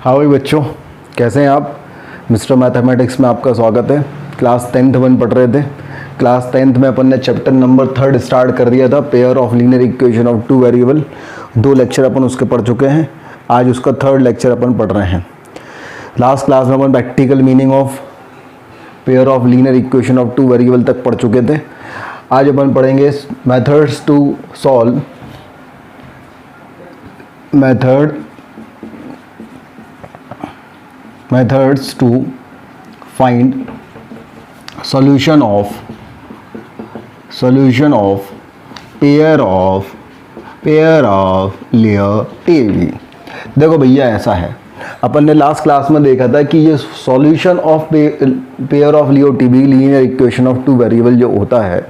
हाँ भाई बच्चों, कैसे हैं आप। मिस्टर मैथमेटिक्स में आपका स्वागत है। क्लास 10th अपन पढ़ रहे थे। क्लास 10th में अपन ने चैप्टर नंबर 3 स्टार्ट कर दिया था, pair of linear equation of two variable. 2 lecture अपन उसके पढ़ चुके हैं। आज उसका 3rd लेक्चर अपन पढ़ रहे हैं। लास्ट क्लास में अपन practical meaning of pair of linear equation of two variable तक पढ़ चुके थे। आज अपन पढ़ेंगे methods to solve methods to find solution of pair of linear TV। देखो भैया, ऐसा है, अपन ने लास्ट क्लास में देखा था कि ये solution of pair of Leo TV linear equation of two variable जो होता है,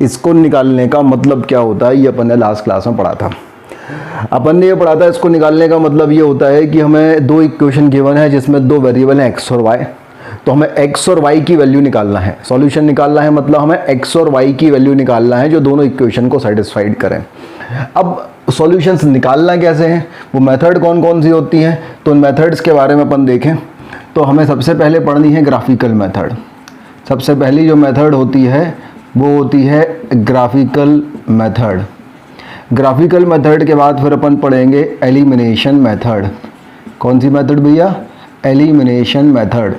इसको निकालने का मतलब क्या होता है, ये अपन ने लास्ट क्लास में पढ़ा था। अपन ने ये पढ़ा था, इसको निकालने का मतलब ये होता है कि हमें 2 इक्वेशन गिवन है जिसमें 2 वेरिएबल हैं x और y। तो हमें x और y की वैल्यू निकालना है, सॉल्यूशन निकालना है, मतलब हमें x और y की वैल्यू निकालना है जो दोनों इक्वेशन को सेटिस्फाइड करें। अब सॉल्यूशंस निकालना कैसे हैं, वो मेथड कौन कौन सी होती हैं, तो उन मेथड्स के बारे में अपन देखें तो हमें सबसे पहले पढ़नी है ग्राफिकल मेथड। सबसे पहली जो मेथड होती है वो होती है ग्राफिकल मेथड। ग्राफिकल मेथड के बाद फिर अपन पढ़ेंगे एलिमिनेशन मेथड। कौन सी मेथड भैया, एलिमिनेशन मेथड।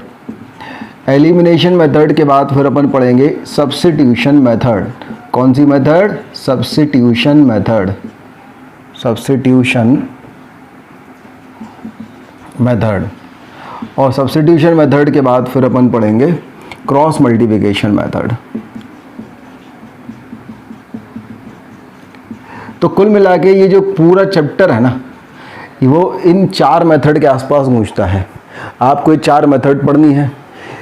एलिमिनेशन मेथड के बाद फिर अपन पढ़ेंगे सब्स्टिट्यूशन मेथड। कौन सी method, substitution method. Substitution method. और सब्स्टिट्यूशन मेथड के बाद फिर अपन पढ़ेंगे क्रॉस मल्टीप्लिकेशन मेथड। तो कुल मिला के ये जो पूरा चैप्टर है ना, वो इन 4 मेथड के आसपास गूंजता है। आपको ये 4 मेथड पढ़नी है।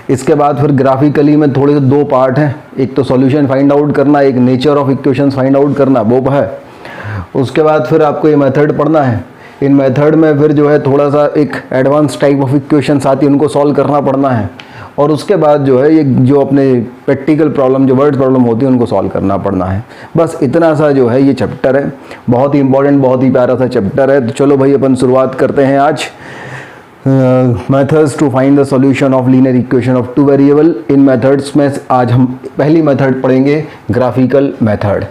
इसके बाद फिर ग्राफिकली में थोड़े से 2 पार्ट हैं, एक तो सॉल्यूशन फाइंड आउट करना, एक nature of equations find out करना, वो है। उसके बाद फिर आपको ये मेथड पढ़ना है। इन मेथड में फिर जो है थोड़ा सा एक एडवांस टाइप ऑफ इक्वेशंस आती है, उनको सॉल्व करना पड़ना है। और उसके बाद जो है ये जो अपने प्रैक्टिकल प्रॉब्लम, जो वर्ड प्रॉब्लम होती है, उनको सॉल्व करना पड़ना है। बस इतना सा जो है ये चैप्टर है। बहुत ही इंपॉर्टेंट, बहुत ही प्यारा सा चैप्टर है। तो चलो भाई अपन शुरुआत करते हैं आज। Methods to find the solution of linear equation of two variable. इन मेथड्स में आज हम पहली मेथड पढ़ेंगे ग्राफिकल मेथड।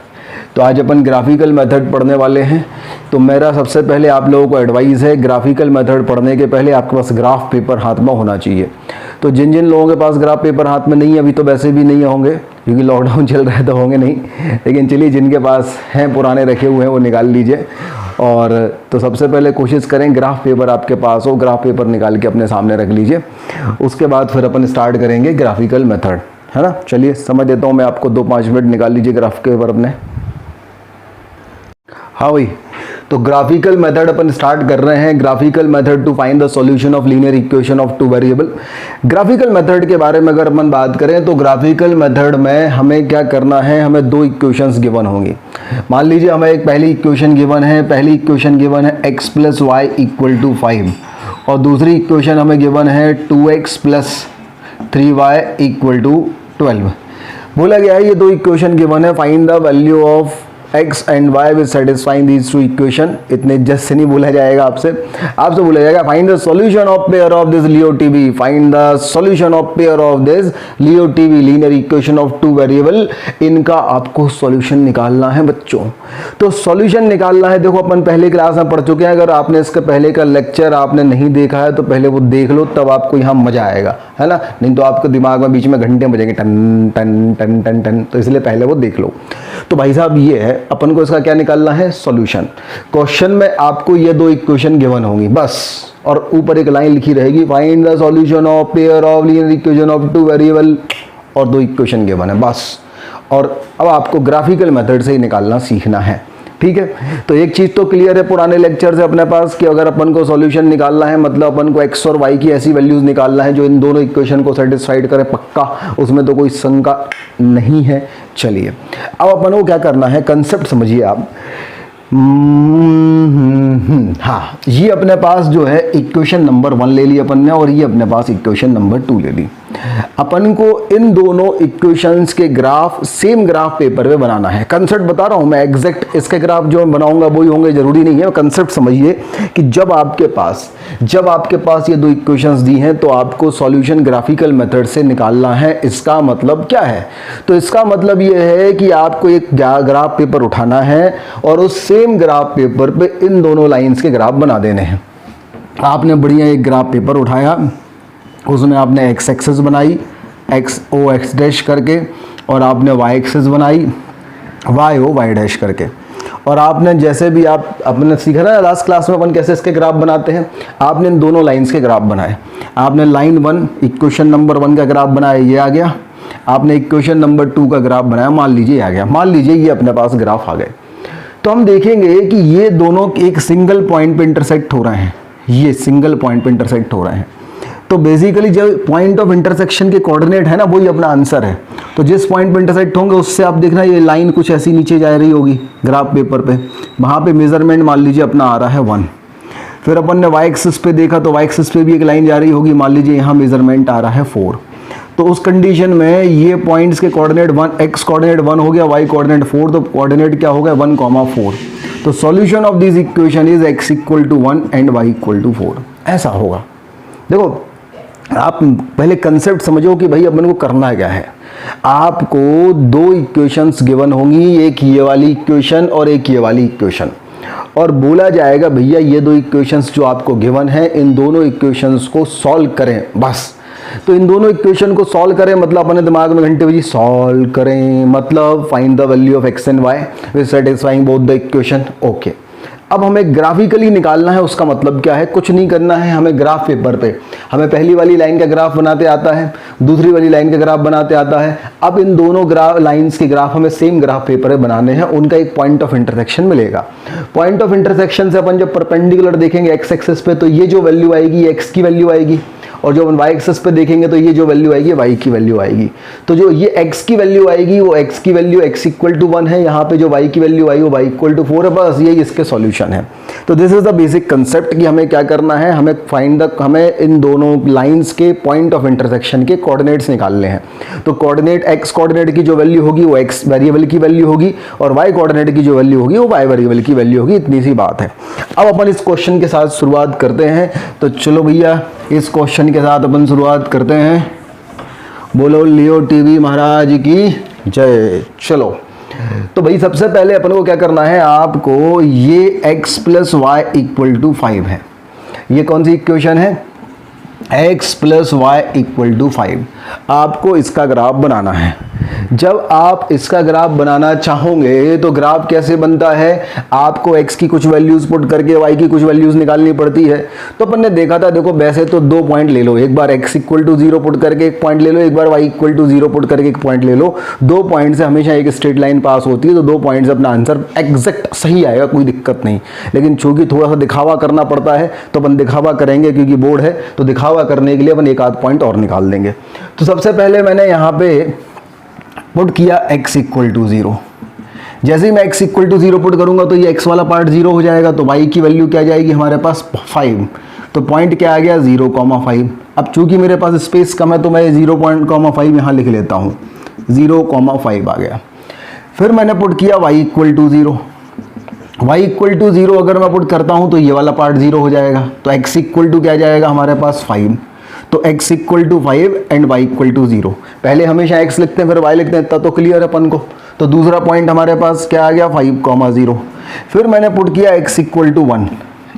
तो आज अपन ग्राफिकल मेथड पढ़ने वाले हैं। तो मेरा सबसे पहले आप लोगों को एडवाइस है, ग्राफिकल मेथड पढ़ने के पहले आपके पास ग्राफ पेपर हाथ में होना चाहिए। तो जिन जिन लोगों के पास ग्राफ पेपर हाथ में नहीं है, अभी तो वैसे भी नहीं होंगे क्योंकि लॉकडाउन चल रहा है तो होंगे नहीं, लेकिन चलिए जिनके पास हैं, पुराने रखे हुए हैं, वो निकाल लीजिए। और तो सबसे पहले कोशिश करें ग्राफ पेपर आपके पास हो, ग्राफ पेपर निकाल के अपने सामने रख लीजिए। उसके बाद फिर अपन स्टार्ट करेंगे ग्राफिकल मेथड, है ना। चलिए समझ देता हूँ मैं आपको, 2-5 मिनट निकाल लीजिए ग्राफ के पेपर अपने। हाँ भाई, तो ग्राफिकल मेथड अपन स्टार्ट कर रहे हैं। Graphical method to find the solution of linear equation of two variable. Graphical method के बारे में अगर अपन बात करें तो ग्राफिकल मेथड में हमें क्या करना है, हमें 2 इक्वेशंस गिवन होंगी। मान लीजिए हमें एक पहली इक्वेशन गिवन है, पहली इक्वेशन गिवन है x + y = 5 और दूसरी इक्वेशन हमें गिवन है 2x + 3y = 12। बोला गया है ये 2 इक्वेशन गिवन है, find the value of x and y with satisfying these 2 equation। इतने जस्ट से नहीं बोला जाएगा आपसे बोला जाएगा find the solution of pair of this Leo TV. Find the solution of pair of this Leo TV linear equation of two variable. इनका आपको solution निकालना है बच्चों। तो सॉल्यूशन निकालना है, देखो अपन पहले क्लास में पढ़ चुके हैं। अगर आपने इसके पहले का लेक्चर आपने नहीं देखा है तो पहले वो देख लो, तब आपको यहाँ मजा आएगा, है ना। नहीं तो आपके दिमाग में बीच में घंटे बजेंगे टन टन टन टन टन, तो इसलिए पहले वो देख लो। तो भाई साहब ये है, अपन को इसका क्या निकालना है, सॉल्यूशन। क्वेश्चन में आपको ये 2 इक्वेशन गिवन होंगी बस, और ऊपर एक लाइन लिखी रहेगी find the solution of pair of linear equation of two variable, और 2 इक्वेशन गिवन है बस। और अब आपको ग्राफिकल मेथड से ही निकालना सीखना है, ठीक है। तो एक चीज तो क्लियर है पुराने लेक्चर से अपने पास कि अगर अपन को सॉल्यूशन निकालना है, मतलब अपन को x और y की ऐसी वैल्यूज निकालना है जो इन दोनों इक्वेशन को सेटिस्फाइड करे, पक्का, उसमें तो कोई शंका नहीं है। चलिए अब अपन को क्या करना है, कंसेप्ट समझिए आप। हाँ, ये अपने पास जो है इक्वेशन नंबर 1 ले ली अपन ने, और ये अपने पास इक्वेशन नंबर 2 ले ली। अपन को इन दोनों इक्वेशंस के ग्राफ सेम ग्राफ पेपर पे बनाना है। कंसेप्ट बता रहा हूं मैं, एग्जैक्ट इसके ग्राफ जो मैं बनाऊंगा वही होंगे जरूरी नहीं है। कंसेप्ट समझिए कि जब आपके पास ये दो इक्वेशंस दी हैं तो आपको सॉल्यूशन ग्राफिकल मेथड से निकालना है। इसका मतलब क्या है? तो इसका मतलब ये है कि आपको एक ग्राफ पेपर उठाना है और उस सेम ग्राफ पेपर पे इन दोनों लाइंस के ग्राफ बना देने हैं। आपने बढ़िया एक ग्राफ पेपर उठाया, उसमें आपने एक्स एक्सिस बनाई एक्स ओ एक्स डैश करके, और आपने वाई एक्सिस बनाई वाई ओ वाई डैश करके, और आपने जैसे भी आपने सीखा ना लास्ट क्लास में अपन कैसे इसके ग्राफ बनाते हैं, आपने इन दोनों लाइंस के ग्राफ बनाए। आपने लाइन 1 इक्वेशन नंबर 1 का ग्राफ बनाया, ये आ गया। आपने इक्वेशन नंबर 2 का ग्राफ बनाया, मान लीजिए आ गया। मान लीजिए ये अपने पास ग्राफ आ गए, तो हम देखेंगे कि ये दोनों एक सिंगल पॉइंट पे इंटरसेक्ट हो रहे हैं। ये सिंगल पॉइंट पे इंटरसेक्ट हो रहे हैं, तो बेसिकली जो पॉइंट ऑफ इंटरसेक्शन के कोऑर्डिनेट है ना, वही अपना आंसर है। तो जिस पॉइंट पे इंटरसेक्ट होंगे उससे आप देखना ये लाइन कुछ ऐसी नीचे जा रही होगी ग्राफ पेपर पे। वहाँ पे मेजरमेंट मान लीजिए अपना आ रहा है 1। फिर अपन ने वाई एक्सिस पे देखा तो वाई एक्सिस पे भी एक लाइन जा रही होगी, मान लीजिए यहाँ मेजरमेंट आ रहा है 4। तो उस कंडीशन में ये पॉइंट्स के कोऑर्डिनेट 1, एक्स कोऑर्डिनेट 1 हो गया, वाई कोऑर्डिनेट 4, तो कोऑर्डिनेट क्या हो गया 1,4। तो solution of this equation is x equal to 1 and y equal to 4। ऐसा होगा। देखो आप पहले कंसेप्ट समझो कि भाई अपन को करना क्या है। आपको दो इक्वेशंस गिवन होंगी, एक ये वाली इक्वेशन और एक ये वाली इक्वेशन, और बोला जाएगा भैया ये दो इक्वेशंस जो आपको गिवन है इन दोनों इक्वेशंस को सॉल्व करें बस। तो इन दोनों इक्वेशन को सॉल्व करें मतलब अपने दिमाग में घंटे बजी सॉल्व करें, मतलब find the value of X and Y with satisfying both the equation. Okay, अब हमें ग्राफिकली निकालना है। उसका मतलब क्या है? कुछ नहीं करना है हमें। ग्राफ पेपर पे हमें पहली वाली लाइन का ग्राफ बनाते आता है, दूसरी वाली लाइन का ग्राफ बनाते आता है। अब इन दोनों लाइंस के ग्राफ हमें सेम ग्राफ पेपर पे बनाने हैं, उनका एक पॉइंट ऑफ इंटरसेक्शन मिलेगा। पॉइंट ऑफ इंटरसेक्शन से अपन जब परपेंडिकुलर देखेंगे एक्स एक्सिस पे तो ये जो वैल्यू आएगी एक्स की वैल्यू आएगी, और जो अपन वाई एक्सिस पे देखेंगे तो ये जो वैल्यू आएगी वाई की वैल्यू आएगी। तो जो ये एक्स की वैल्यू आएगी वो एक्स की वैल्यू एक्स इक्वल टू 1 है, यहाँ पे जो वाई की वैल्यू आई वो वाई इक्वल टू 4 है। बस यही इसके सॉल्यूशन है। तो this is the basic concept कि हमें क्या करना है, हमें इन दोनों लाइंस के पॉइंट ऑफ इंटरसेक्शन के कोऑर्डिनेट्स निकालने हैं। तो कोऑर्डिनेट एक्स कोऑर्डिनेट की जो वैल्यू होगी वो एक्स वेरिएबल की वैल्यू होगी, और वाई कोऑर्डिनेट की जो वैल्यू होगी वो वाई वेरिएबल की वैल्यू होगी। इतनी सी बात है। अब अपन इस क्वेश्चन के साथ शुरुआत करते हैं। तो चलो भैया इस क्वेश्चन के साथ अपन शुरुआत करते हैं। बोलो लियो टीवी महाराज की जय। चलो तो भाई सबसे पहले अपन को क्या करना है, आपको ये x plus Y equal to 5 है। ये कौन सी इक्वेशन है? x plus Y equal to 5। आपको इसका ग्राफ बनाना है। जब आप इसका ग्राफ बनाना चाहोगे तो ग्राफ कैसे बनता है, आपको x की कुछ वैल्यूज पुट करके y की कुछ वैल्यूज निकालनी पड़ती है। तो अपन ने देखा था, देखो वैसे तो 2 पॉइंट ले लो, एक बार x इक्वल टू 0 पुट करके एक पॉइंट ले लो, एक बार y इक्वल टू 0 पुट करके एक पॉइंट ले लो। 2 पॉइंट से हमेशा एक स्ट्रेट लाइन पास होती है, तो 2 पॉइंट से अपना आंसर एग्जैक्ट सही आएगा, कोई दिक्कत नहीं। लेकिन चूंकि थोड़ा सा दिखावा करना पड़ता है तो अपन दिखावा करेंगे, क्योंकि बोर्ड है तो दिखावा करने के लिए अपन एक आध पॉइंट और निकाल देंगे। तो सबसे पहले मैंने यहाँ पे पुट किया x इक्वल टू 0। जैसे ही मैं x इक्वल टू 0 पुट करूंगा तो ये x वाला पार्ट 0 हो जाएगा, तो y की वैल्यू क्या जाएगी हमारे पास 5। तो पॉइंट क्या आ गया 0,5। अब चूंकि मेरे पास स्पेस कम है तो मैं 0.5 यहाँ लिख लेता हूँ, 0,5 आ गया। फिर मैंने पुट किया y equal to 0। y equal to 0 अगर मैं पुट करता हूँ तो ये वाला पार्ट 0 हो जाएगा, तो x इक्वल टू क्या जाएगा हमारे पास 5। तो x equal to 5 and y equal to 0। पहले हमेशा x लिखते हैं फिर y लिखते हैं, इतना तो क्लियर है अपन को। तो दूसरा पॉइंट हमारे पास क्या आ गया 5,0। फिर मैंने पुट किया x इक्वल टू 1।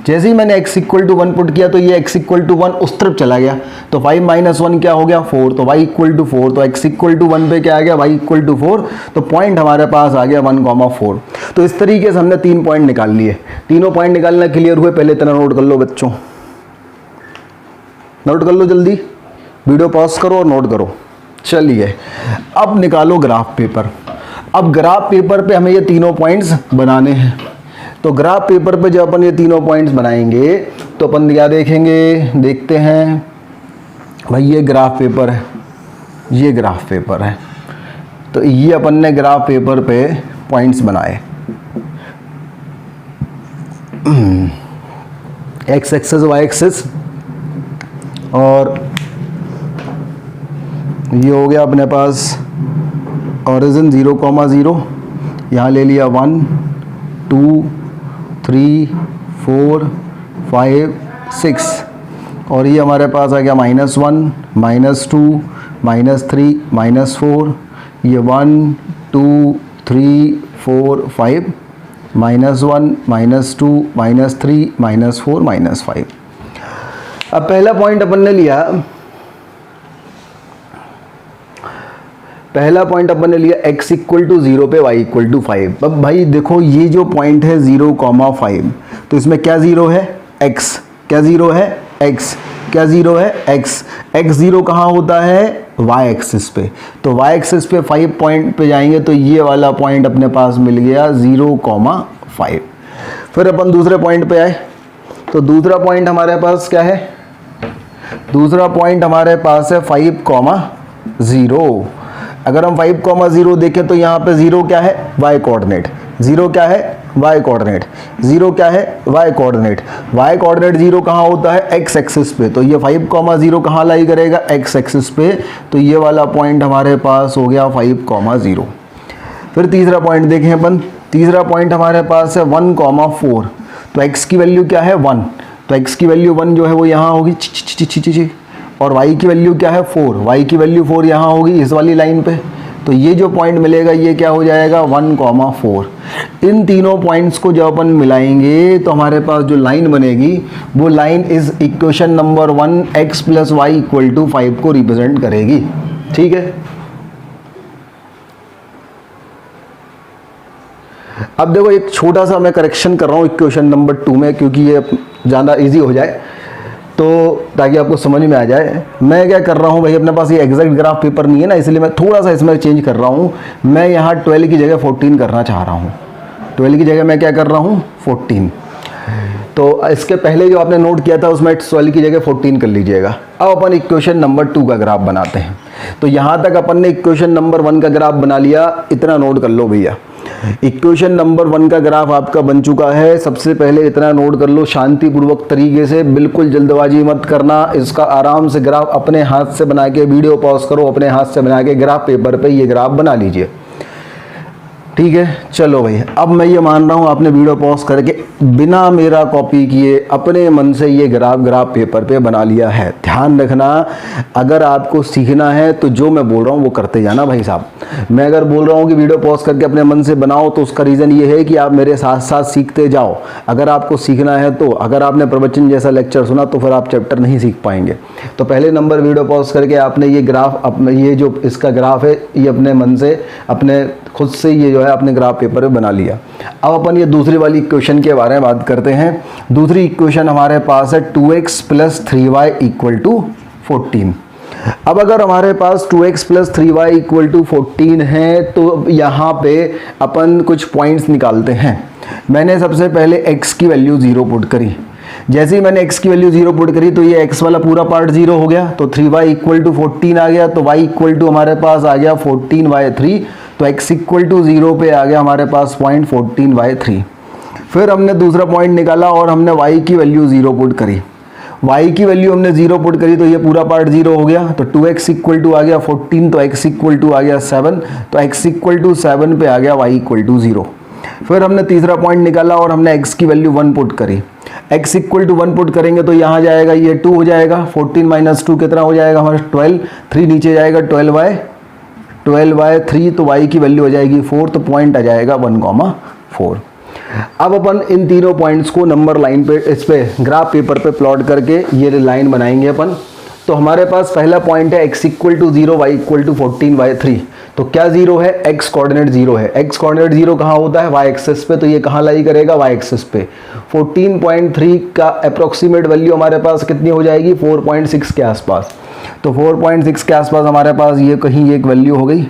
जैसे ही मैंने x इक्वल टू 1 पुट किया तो ये x इक्वल टू 1 उस तरफ चला गया, तो 5 माइनस 1 क्या हो गया 4, तो y इक्वल टू 4। तो x इक्वल टू 1 पे क्या आ गया y इक्वल टू 4, तो पॉइंट हमारे पास आ गया 1,4। तो इस तरीके से हमने 3 पॉइंट निकाल लिए। तीनों पॉइंट निकालना क्लियर हुए, पहले इतना नोट कर लो बच्चों, नोट कर लो जल्दी, वीडियो पॉज करो और नोट करो। चलिए अब निकालो ग्राफ पेपर। अब ग्राफ पेपर पे हमें ये तीनों पॉइंट्स बनाने हैं। तो ग्राफ पेपर पे जब अपन ये तीनों पॉइंट्स बनाएंगे तो अपन क्या देखेंगे, देखते हैं भाई ये ग्राफ पेपर है, ये ग्राफ पेपर है। तो ये अपन ने ग्राफ पेपर पे पॉइंट्स बनाए, एक्स एक्सिस वाई एक्सिस और ये हो गया अपने पास ओरिजिन 0,0, यहाँ ले लिया 1 2 3 4 5 6 और ये हमारे पास आ गया -1 -2 -3 -4, ये 1 2 3 4 5 -1 -2 -3 -4 -5। अब पहला पॉइंट अपन ने लिया, x इक्वल टू 0 पे y इक्वल टू 5। अब भाई देखो ये जो पॉइंट है 0,5, तो इसमें क्या 0 है? x। क्या 0 है? x। क्या 0 है? x। x 0 कहाँ होता है? y एक्सिस पे। तो y एक्सिस पे 5 पॉइंट पे जाएंगे तो ये वाला पॉइंट अपने पास मिल गया 0,5। फिर अपन दूसरे पॉइंट पे आए, तो दूसरा पॉइंट हमारे पास क्या है? दूसरा पॉइंट हमारे पास है 5,0। अगर हम 5,0 देखें तो यहाँ पे 0 क्या है? y coordinate. 0 क्या है? y coordinate. 0 क्या है? y coordinate. y कोऑर्डिनेट 0 कहाँ होता है? x एक्सिस पे। तो ये 5,0 कहाँ लाई करेगा? x एक्सिस पे। तो ये वाला पॉइंट हमारे पास हो गया 5,0। फिर तीसरा पॉइंट देखें अपन, तीसरा पॉइंट हमारे पास है 1,4। तो x की वैल्यू क्या है? 1। तो x की वैल्यू 1 जो है वो यहाँ होगी और y की वैल्यू क्या है? 4। y की वैल्यू 4 यहाँ होगी इस वाली लाइन पे। तो ये जो पॉइंट मिलेगा ये क्या हो जाएगा? 1,4। इन तीनों पॉइंट्स को जब अपन मिलाएंगे तो हमारे पास जो लाइन बनेगी वो लाइन इस इक्वेशन नंबर 1 x + y = 5 को रिप्रेजेंट करेगी। ठीक है, अब देखो एक छोटा सा मैं करेक्शन कर रहा हूँ इक्वेशन नंबर 2 में, क्योंकि ये ज़्यादा इजी हो जाए तो ताकि आपको समझ में आ जाए। मैं क्या कर रहा हूँ भाई, अपने पास ये एग्जैक्ट ग्राफ पेपर नहीं है ना, इसलिए मैं थोड़ा सा इसमें चेंज कर रहा हूँ। मैं यहाँ 12 की जगह 14 करना चाह रहा हूँ। 12 की जगह मैं क्या कर रहा हूँ? 14। तो इसके पहले जो आपने नोट किया था उसमें 12 की जगह 14 कर लीजिएगा। अब अपन इक्वेशन नंबर 2 का ग्राफ बनाते हैं। तो यहाँ तक अपन ने इक्वेशन नंबर 1 का ग्राफ बना लिया, इतना नोट कर लो भैया। इक्वेशन नंबर 1 का ग्राफ आपका बन चुका है। सबसे पहले इतना नोट कर लो शांतिपूर्वक तरीके से, बिल्कुल जल्दबाजी मत करना। इसका आराम से ग्राफ अपने हाथ से बना के, वीडियो पॉज करो, अपने हाथ से बना के ग्राफ पेपर पे ये ग्राफ बना लीजिए। ठीक है, चलो भाई, अब मैं ये मान रहा हूँ आपने वीडियो पॉज करके बिना मेरा कॉपी किए अपने मन से ये ग्राफ पेपर पे बना लिया है। ध्यान रखना, अगर आपको सीखना है तो जो मैं बोल रहा हूँ वो करते जाना भाई साहब। मैं अगर बोल रहा हूँ कि वीडियो पॉज करके अपने मन से बनाओ तो उसका रीज़न ये है कि आप मेरे साथ साथ सीखते जाओ। अगर आपको सीखना है तो, अगर आपने प्रवचन जैसा लेक्चर सुना तो फिर आप चैप्टर नहीं सीख पाएंगे। तो पहले नंबर वीडियो पॉज करके आपने ये ग्राफ, अपने ये जो इसका ग्राफ है ये अपने मन से, अपने खुद से ये जो है अपने ग्राफ पेपर पे बना लिया। अब अपन ये दूसरी वाली इक्वेशन के बारे में बात करते हैं। दूसरी इक्वेशन हमारे पास है 2x + 3y = 14। अब अगर हमारे पास 2x + 3y = 14 है तो यहाँ पे अपन कुछ पॉइंट्स निकालते हैं। मैंने सबसे पहले x की वैल्यू 0 पुट करी। जैसे ही मैंने x की वैल्यू 0 पुट करी तो ये x वाला पूरा पार्ट 0 हो गया, तो 3y = 14 आ गया। तो y = हमारे पास आ गया 14/3। तो x = 0 पे आ गया हमारे पास पॉइंट 14/3। फिर हमने दूसरा पॉइंट निकाला और हमने y की वैल्यू 0 पुट करी। y की वैल्यू हमने 0 पुट करी तो ये पूरा पार्ट 0 हो गया। तो 2x = आ गया 14, तो x = आ गया 7। तो x = 7 पे आ गया y = 0। फिर हमने तीसरा पॉइंट निकाला और हमने x की वैल्यू 1 पुट करी। x = 1 पुट करेंगे तो यहाँ जाएगा, ये 2 हो जाएगा। 14 - 2 कितना हो जाएगा हमारा? 12। 3 नीचे जाएगा, 12/3। तो y की वैल्यू हो जाएगी 4। तो पॉइंट आ जाएगा 1,4। अब अपन इन तीनों पॉइंट्स को नंबर लाइन पे, इस पे ग्राफ पेपर पे प्लॉट करके ये लाइन बनाएंगे अपन। तो हमारे पास पहला पॉइंट है x = 0, y = 14/3। तो क्या 0 है? x कोऑर्डिनेट 0 है। x कोऑर्डिनेट 0 कहाँ होता है? y एक्सिस पे। तो ये कहाँ लाई करेगा? y एक्सिस पे। 14.3 का अप्रोक्सीमेट वैल्यू हमारे पास कितनी हो जाएगी? 4.6 के आसपास। तो 4.6 के आसपास हमारे पास ये कहीं एक वैल्यू हो गई।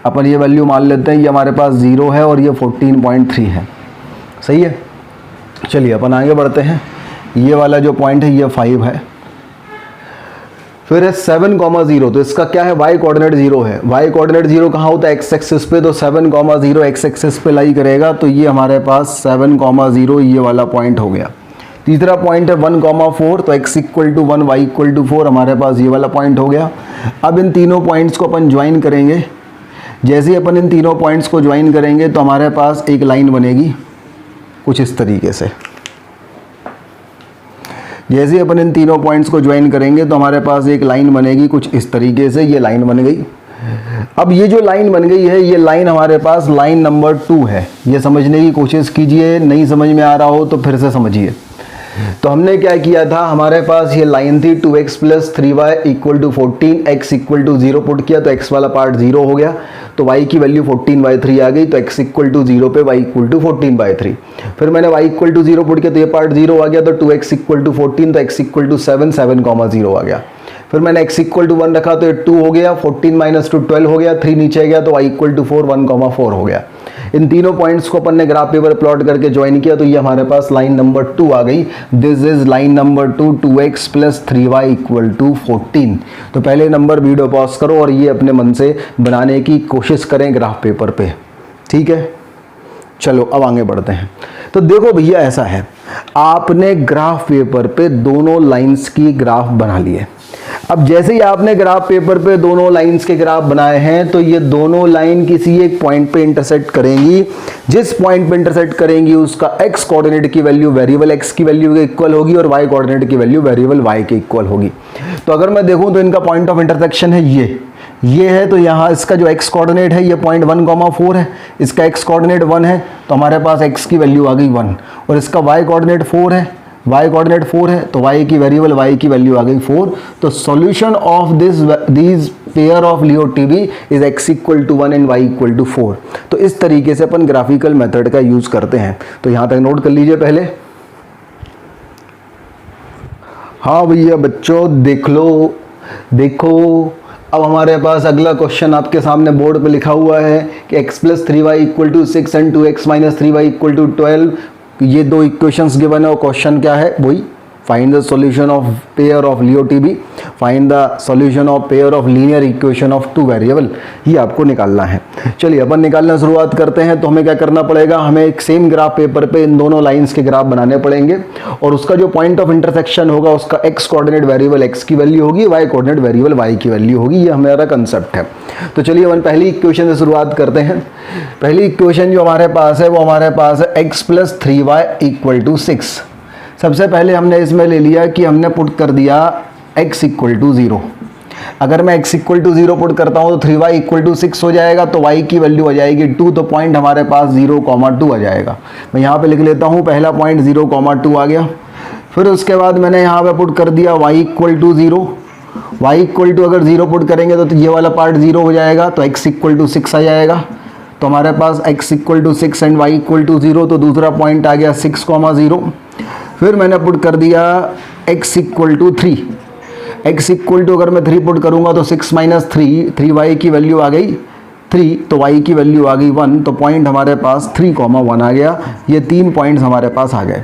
अपन ये वैल्यू मान लेते हैं, ये हमारे पास 0 है और ये 14.3 है। सही है, चलिए अपन आगे बढ़ते हैं। ये वाला जो पॉइंट है ये 5 है। फिर है 7,0। तो इसका क्या है? y कोऑर्डिनेट 0 है। y कोऑर्डिनेट 0 कहाँ होता है? x एक्सिस पे। तो 7,0 x एक्सिस पे लाई करेगा। तो ये हमारे पास 7,0 ये वाला पॉइंट हो गया। तीसरा पॉइंट है 1,4। तो x = 1, y = 4 हमारे पास ये वाला पॉइंट हो गया। अब इन तीनों पॉइंट्स को अपन ज्वाइन करेंगे। जैसे ही अपन इन तीनों पॉइंट्स को ज्वाइन करेंगे तो हमारे पास एक लाइन बनेगी कुछ इस तरीके से। जैसे ही अपन इन तीनों पॉइंट्स को ज्वाइन करेंगे तो हमारे पास एक लाइन बनेगी कुछ इस तरीके से। ये लाइन बन गई। अब ये जो लाइन बन गई है, ये लाइन हमारे पास लाइन नंबर 2 है। ये समझने की कोशिश कीजिए, नहीं समझ में आ रहा हो तो फिर से समझिए। तो हमने क्या किया था, हमारे पास ये लाइन थी 2x + 3y = 14, x = 0 पुट किया तो x वाला पार्ट 0 हो गया, तो y की वैल्यू 14/3 आ गई, तो x = 0 पे y = 14/3। फिर मैंने y = 0 पुट किया तो ये पार्ट 0 आ गया, तो 2x = 14, तो x = 7, 7,0 आ गया। फिर मैंने x = 1 रखा तो ये 2 हो गया, 14 - 2 12 हो गया, 3 नीचे गया तो y = 4, 1,4 हो गया। इन तीनों पॉइंट्स को अपन ने ग्राफ पेपर प्लॉट करके ज्वाइन किया तो ये हमारे पास लाइन नंबर 2 आ गई। This is line number 2, 2x + 3y = 14। तो पहले नंबर वीडियो पॉज करो और ये अपने मन से बनाने की कोशिश करें ग्राफ पेपर पे, ठीक है। चलो अब आगे बढ़ते हैं। तो देखो भैया, ऐसा है, आपने ग्राफ पेपर पे दोनों लाइंस की ग्राफ बना लिए। अब जैसे ही आपने ग्राफ पेपर पे दोनों लाइंस के ग्राफ बनाए हैं तो ये दोनों लाइन किसी एक पॉइंट पे इंटरसेक्ट करेंगी। जिस पॉइंट पे इंटरसेक्ट करेंगी उसका x कोऑर्डिनेट की वैल्यू वेरिएबल x की वैल्यू के इक्वल होगी और y कोऑर्डिनेट की वैल्यू वेरिएबल y के इक्वल होगी। तो अगर मैं देखूं तो इनका पॉइंट ऑफ इंटरसेक्शन है ये है, तो यहाँ इसका जो x कोऑर्डिनेट है ये पॉइंट 1,4 है, इसका x कोऑर्डिनेट 1 है, तो हमारे पास x की वैल्यू आ गई 1, और इसका y कोऑर्डिनेट 4 है, y कोऑर्डिनेट 4 है, तो y की वेरिएबल y की वैल्यू आ गई 4। तो solution of these pair of Leo TB is x = 1 and y = 4। तो इस तरीके से अपन ग्राफिकल मेथड का यूज करते हैं। तो यहाँ तक नोट कर लीजिए पहले। हाँ भैया बच्चों, देख लो, देखो अब हमारे पास अगला क्वेश्चन आपके सामने बोर्ड पे लिखा हुआ है कि x + 3y = 6 and 2x - 3y = 12। ये दो इक्वेशंस गिवन है और क्वेश्चन क्या है, वही find the solution of pair of Leo TB, find the solution of pair of linear equation of 2 variable, ये आपको निकालना है। चलिए अपन निकालना शुरुआत करते हैं। तो हमें क्या करना पड़ेगा, हमें एक सेम ग्राफ पेपर पे इन दोनों लाइंस के ग्राफ बनाने पड़ेंगे और उसका जो पॉइंट ऑफ इंटरसेक्शन होगा उसका x कोऑर्डिनेट वेरिएबल x की वैल्यू होगी, y कोऑर्डिनेट वेरिएबल y की वैल्यू होगी। ये हमारा कंसेप्ट है। तो चलिए अपन पहली इक्वेशन से शुरुआत करते हैं। पहली इक्वेशन जो हमारे पास है वो हमारे पास है x + 3y = 6। सबसे पहले हमने इसमें ले लिया कि हमने पुट कर दिया x = 0। अगर मैं x = 0 पुट करता हूँ तो 3y = 6 हो जाएगा, तो y की वैल्यू आ जाएगी 2, तो पॉइंट हमारे पास 0,2 आ जाएगा। मैं यहाँ पे लिख लेता हूँ, पहला पॉइंट 0,2 आ गया। फिर उसके बाद मैंने यहाँ पे पुट कर दिया y = 0। y = अगर 0 पुट करेंगे तो ये वाला पार्ट 0 हो जाएगा, तो x = 6 आ जाएगा। तो हमारे पास x = 6 एंड y = 0, तो दूसरा पॉइंट आ गया 6,0। फिर मैंने पुट कर दिया x = 3। x = अगर मैं 3 पुट करूंगा तो 6 - 3, 3y की वैल्यू आ गई 3, तो y की वैल्यू आ गई 1, तो पॉइंट हमारे पास 3,1 आ गया। ये 3 पॉइंट्स हमारे पास आ गए।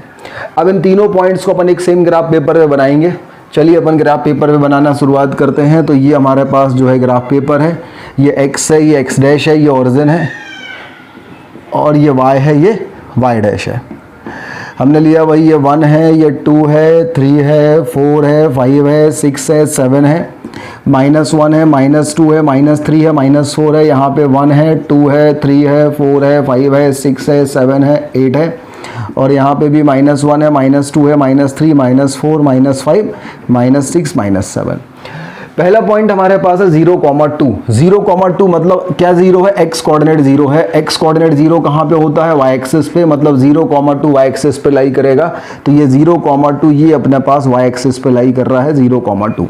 अब इन तीनों पॉइंट्स को अपन एक सेम ग्राफ पेपर पे बनाएंगे। चलिए अपन ग्राफ पेपर पे बनाना शुरुआत करते हैं। तो ये हमारे पास जो है ग्राफ पेपर है, ये x है, ये x' है, ये ओरिजिन है, और ये y है, ये y' है। हमने लिया भाई, ये 1 है, ये 2 है, 3 है, 4 है, 5 है, 6 है, 7 है, -1 है, -2 है, -3 है, -4 है, यहाँ पे 1 है, 2 है, 3 है, 4 है, 5 है, 6 है, 7 है, 8 है, और यहाँ पे भी -1 है, -2 है, -3, -4, -5, -6, -7। पहला पॉइंट हमारे पास है 0,2। 0,2 मतलब क्या 0 है, x कोऑर्डिनेट 0 है। x कोऑर्डिनेट 0 कहाँ पे होता है, y एक्सिस पे, मतलब 0,2 y एक्सिस पे लाई करेगा। तो ये 0,2 ये अपने पास y एक्सिस पे लाई कर रहा है 0,2।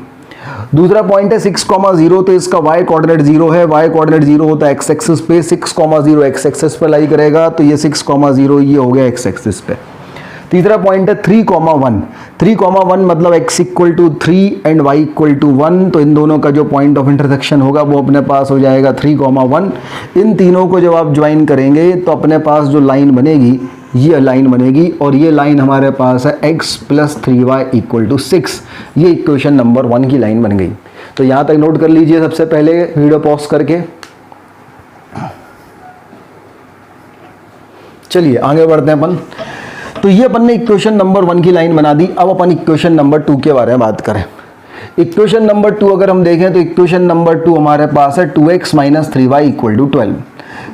दूसरा पॉइंट है 6,0, तो इसका y कोऑर्डिनेट 0 है, y कोऑर्डिनेट 0 होता है x एक्सिस पे, 6,0 x एक्सिस पे लाई करेगा, तो ये 6,0 ये हो गया x एक्सिस पे। तीसरा पॉइंट है 3,1। 3,1 मतलब x = 3 एंड y = 1, तो इन दोनों का जो पॉइंट ऑफ इंटरसेक्शन होगा वो अपने पास हो जाएगा 3,1। इन तीनों को जब आप ज्वाइन करेंगे तो अपने पास जो लाइन बनेगी ये लाइन बनेगी, और ये लाइन हमारे पास है x + 3y = 6। ये इक्वेशन नंबर 1 की लाइन बन गई। तो यहाँ तक नोट कर लीजिए सबसे पहले वीडियो पॉज करके। चलिए आगे बढ़ते हैं अपन। तो ये अपन ने इक्वेशन नंबर 1 की लाइन बना दी। अब अपन इक्वेशन नंबर 2 के बारे में बात करें। इक्वेशन नंबर 2 अगर हम देखें तो इक्वेशन नंबर 2 हमारे पास है 2x minus 3y equal to 12।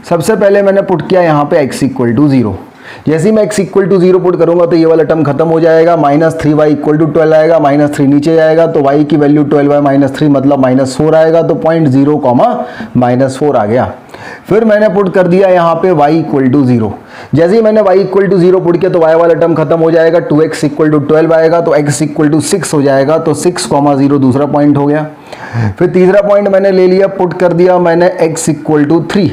सबसे पहले मैंने पुट किया यहाँ पे x इक्वल टू 0। जैसे ही मैं x इक्वल टू 0 पुट करूंगा तो ये वाला टर्म खत्म हो जाएगा, माइनस 3y इक्वल टू 12 आएगा, माइनस 3 नीचे जाएगा तो y की वैल्यू 12 माइनस 3 मतलब माइनस 4 आएगा, तो पॉइंट 0 कॉमा माइनस 4 आ गया। फिर मैंने पुट कर दिया यहाँ पे y इक्वल टू 0। जैसे ही मैंने y इक्वल टू 0 पुट किया तो y वाला टर्म खत्म हो जाएगा, 2x इक्वल टू 12 आएगा तो x इक्वल टू 6 हो जाएगा, तो 6 कॉमा 0 दूसरा पॉइंट हो गया। फिर तीसरा पॉइंट मैंने ले लिया, पुट कर दिया मैंने x इक्वल टू 3।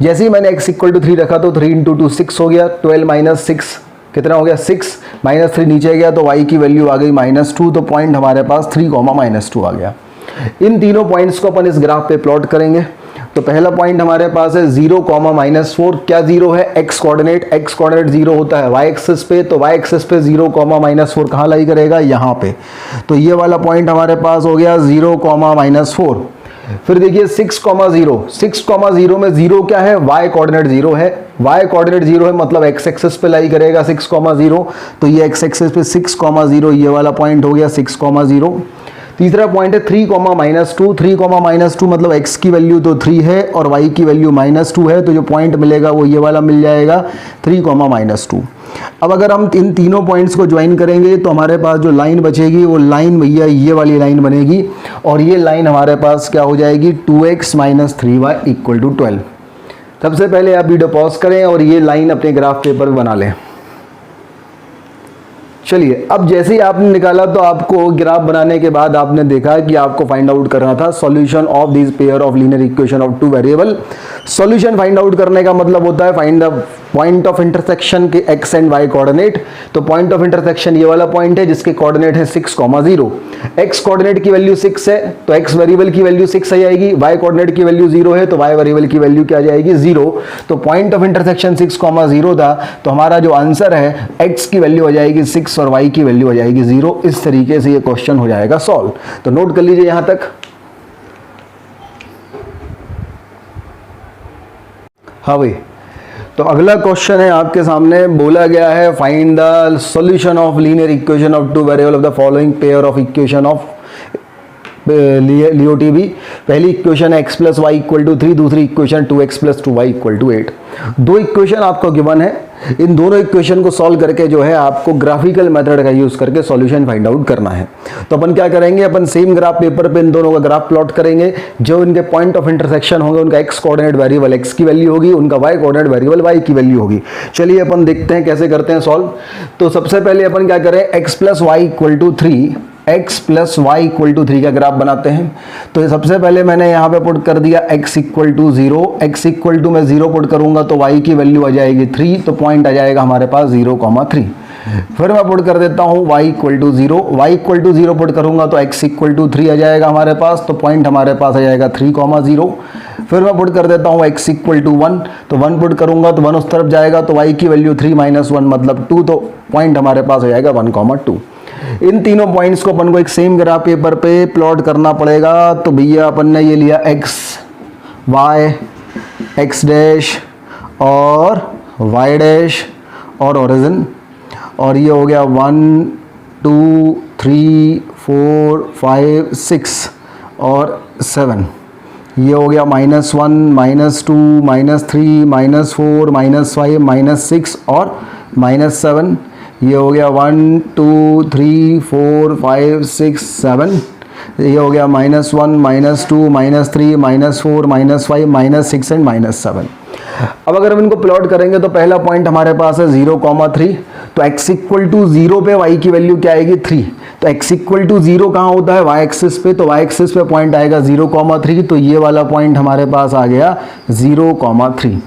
जैसे ही मैंने x इक्वल टू 3 रखा तो 3 इंटू 2 6 हो गया, 12 माइनस 6 कितना हो गया 6, माइनस 3 नीचे गया तो y की वैल्यू आ गई -2, तो पॉइंट हमारे पास 3 कॉमा -2 आ गया। इन तीनों पॉइंट्स को अपन इस ग्राफ पे प्लॉट करेंगे। तो पहला पॉइंट हमारे पास है 0 कॉमा -4। क्या 0 है? x कोऑर्डिनेट 0 होता है y एक्सिस पे, तो y एक्सिस पे 0 कॉमा -4 कहाँ लाई करेगा? यहाँ पे। तो ये वाला पॉइंट हमारे पास हो गया 0 कॉमा -4। फिर देखिए 6 कॉमा 0 में 0 क्या है? y कोऑर्डिनेट 0 है, y कोऑर्डिनेट 0 है मतलब x एक्सिस पे लाई करेगा 6 कॉमा 0, तो ये x एक्सिस पे 6 कॉमा 0 ये वाला पॉइंट हो गया 6 कॉमा 0। तीसरा पॉइंट है 3 कॉमा -2। 3 कॉमा -2 मतलब x की वैल्यू तो 3 है और y की वैल्यू -2 है, तो जो पॉइंट मिलेगा वो ये वाला मिल जाएगा 3 कॉमा -2। अब अगर हम इन तीनों पॉइंट्स को ज्वाइन करेंगे तो हमारे पास जो लाइन बचेगी वो लाइन भैया ये वाली लाइन बनेगी, और ये लाइन हमारे पास क्या हो जाएगी? 2x minus 3y equal to 12। सबसे पहले आप वीडियो पॉज करें और ये लाइन अपने ग्राफ पेपर पर बना लें। चलिए, अब जैसे ही आपने निकाला तो आपको ग्राफ बनाने के बाद आपने देखा कि आपको फाइंड आउट करना था solution of this pair of linear equation of two variable. Solution find out करने का मतलब होता है find the point of intersection के x एंड y कोऑर्डिनेट। तो पॉइंट ऑफ इंटरसेक्शन ये वाला पॉइंट है जिसके कोऑर्डिनेट है 6 कॉमा 0। x कोऑर्डिनेट की वैल्यू 6 है तो x वेरिएबल की वैल्यू 6 आ जाएगी, y कोऑर्डिनेट की वैल्यू 0 है तो y वेरिएबल की वैल्यू क्या आ जाएगी? 0। तो पॉइंट ऑफ इंटरसेक्शन 6 कॉमा 0 था, तो हमारा जो आंसर है x की वैल्यू आ जाएगी 6 और y की वैल्यू आ जाएगी 0। इस तरीके से ये क्वेश्चन हो जाएगा सॉल्व। तो नोट कर लीजिए यहां तक। हाँ भाई, तो अगला क्वेश्चन है आपके सामने, बोला गया है find the solution of linear equation of two variable of the following pair of equation of LEOTV. पहली इक्वेशन है x plus Y equal to 3, दूसरी equation 2x plus 2y equal to 8। दो इक्वेशन आपको गिवन है, इन दोनों equation को solve करके जो है आपको ग्राफिकल मेथड का यूज करके सॉल्यूशन फाइंड आउट करना है। तो अपन क्या करेंगे, अपन सेम ग्राफ पेपर पे इन दोनों का ग्राफ प्लॉट करेंगे। जो इनके पॉइंट ऑफ इंटरसेक्शन होंगे उनका x कोऑर्डिनेट वेरिएबल x की वैल्यू होगी, उनका y कोऑर्डिनेट वेरिएबल y की वैल्यू होगी। चलिए अपन देखते हैं कैसे करते हैं सॉल्व। तो सबसे पहले अपन क्या करें, x plus Y equal to 3, x plus Y equal to 3 का ग्राफ बनाते हैं। तो सबसे पहले मैंने यहाँ पे पुट कर दिया x equal to 0, x equal to मैं 0 पुट करूंगा तो y की वैल्यू आ जाएगी 3, तो पॉइंट आ जाएगा हमारे पास 0,3। फिर मैं पुट कर देता हूँ y equal to 0, y equal to 0 put करूंगा तो x इक्वल टू 3 आ जाएगा हमारे पास, तो पॉइंट हमारे पास आ जाएगा 3,0। फिर मैं पुट कर देता हूँ x इक्वल टू 1, तो 1 पुट करूंगा तो 1 उस तरफ जाएगा तो y की वैल्यू 3 माइनस 1 मतलब 2, तो पॉइंट हमारे पास हो जाएगा 1,2। इन तीनों पॉइंट्स को अपन को एक सेम ग्राफ पेपर पे प्लॉट करना पड़ेगा। तो भैया अपन ने ये लिया x, y, x डैश और y डैश और ओरिजिन, और ये हो गया 1 2 3 4 5 6 और 7। ये हो गया -1 -2 -3 -4 -5 -6 और -7। ये हो गया 1 2 3 4 5 6 7। ये हो गया -1 -2 -3 -4 -5 -6 एंड -7। अब अगर हम इनको प्लॉट करेंगे तो पहला पॉइंट हमारे पास है 0,3, तो x इक्वल टू 0 पे y की वैल्यू क्या आएगी 3। तो x इक्वल टू 0 कहाँ होता है? y एक्सिस पे, तो y एक्सिस पे पॉइंट आएगा 0,3, तो ये वाला पॉइंट हमारे पास आ गया 0,3।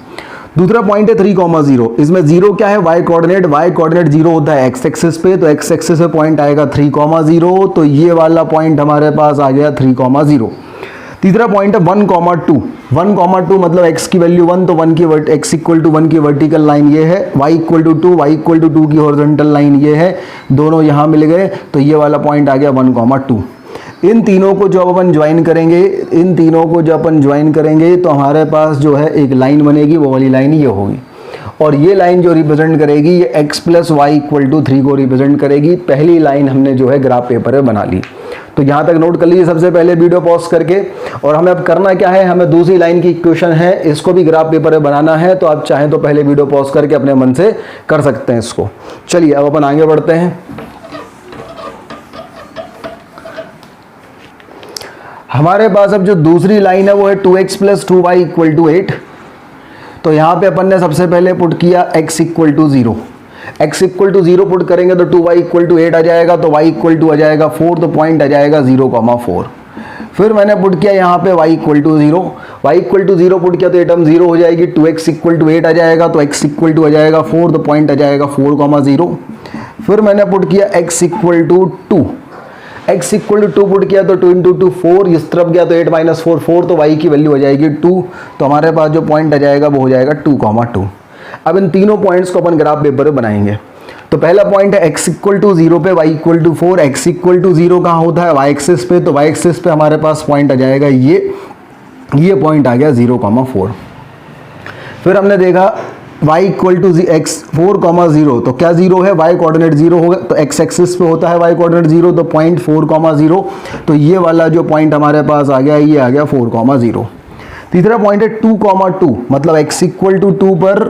दूसरा पॉइंट है 3,0, इसमें 0 क्या है? y कोऑर्डिनेट 0 होता है x एक्सिस पे, तो x एक्सिस पे पॉइंट आएगा 3,0, तो ये वाला पॉइंट हमारे पास आ गया 3,0। तीसरा पॉइंट है 1,2, 1,2 मतलब x की वैल्यू 1, तो 1 की x इक्वल टू 1 की वर्टिकल लाइन ये है, y equal to 2, y equal to 2 की हॉरिजॉन्टल लाइन ये है, दोनों यहाँ मिल गए, तो ये वाला पॉइंट आ गया 1,2। इन तीनों को जो अपन ज्वाइन करेंगे तो हमारे पास जो है एक लाइन बनेगी, वो वाली लाइन ये होगी, और ये लाइन जो रिप्रेजेंट करेगी ये x plus Y equal to 3 को रिप्रेजेंट करेगी। पहली लाइन हमने जो है ग्राफ पेपर में बना ली। तो यहाँ तक नोट कर लीजिए सबसे पहले वीडियो पॉज करके। और हमें अब करना क्या है, हमें दूसरी लाइन की इक्वेशन है, इसको भी ग्राफ पेपर में बनाना है। तो आप चाहें तो पहले वीडियो पॉज करके अपने मन से कर सकते हैं इसको। चलिए अब अपन आगे बढ़ते हैं। हमारे पास अब जो दूसरी लाइन है वो है 2x + 2y = 8। तो यहाँ पे अपन ने सबसे पहले पुट किया x = 0। x = 0 पुट करेंगे तो 2y = 8 आ जाएगा, तो y = आ जाएगा 4, तो पॉइंट आ जाएगा 0,4। फिर मैंने पुट किया यहाँ पे y = 0। y = 0 पुट किया तो ये टर्म 0 हो जाएगी। 2x = 8 आ जाएगा, तो x = आ जाएगा 4, तो पॉइंट आ जाएगा 4,0। फिर मैंने पुट किया x = 2। x = 2 पुट किया तो 2 × 2 4, इस तरफ गया तो 8 - 4 4, तो y की वैल्यू हो जाएगी 2। तो हमारे पास जो पॉइंट आ जाएगा वो हो जाएगा 2,2। अब इन तीनों पॉइंट्स को अपन ग्राफ पेपर में बनाएंगे। तो पहला पॉइंट है x = 0 पे y = 4। x = 0 कहाँ होता है, y एक्सिस पे। तो y एक्सिस पे हमारे पास पॉइंट आ जाएगा ये पॉइंट आ गया 0,4। फिर हमने देखा y = x 4,0, तो क्या 0 है, y कोऑर्डिनेट 0 होगा, तो x एक्सिस पे होता है y कोऑर्डिनेट 0, तो पॉइंट 4,0। तो ये वाला जो पॉइंट हमारे पास आ गया ये आ गया 4,0। तीसरा पॉइंट है 2,2, मतलब x = 2 पर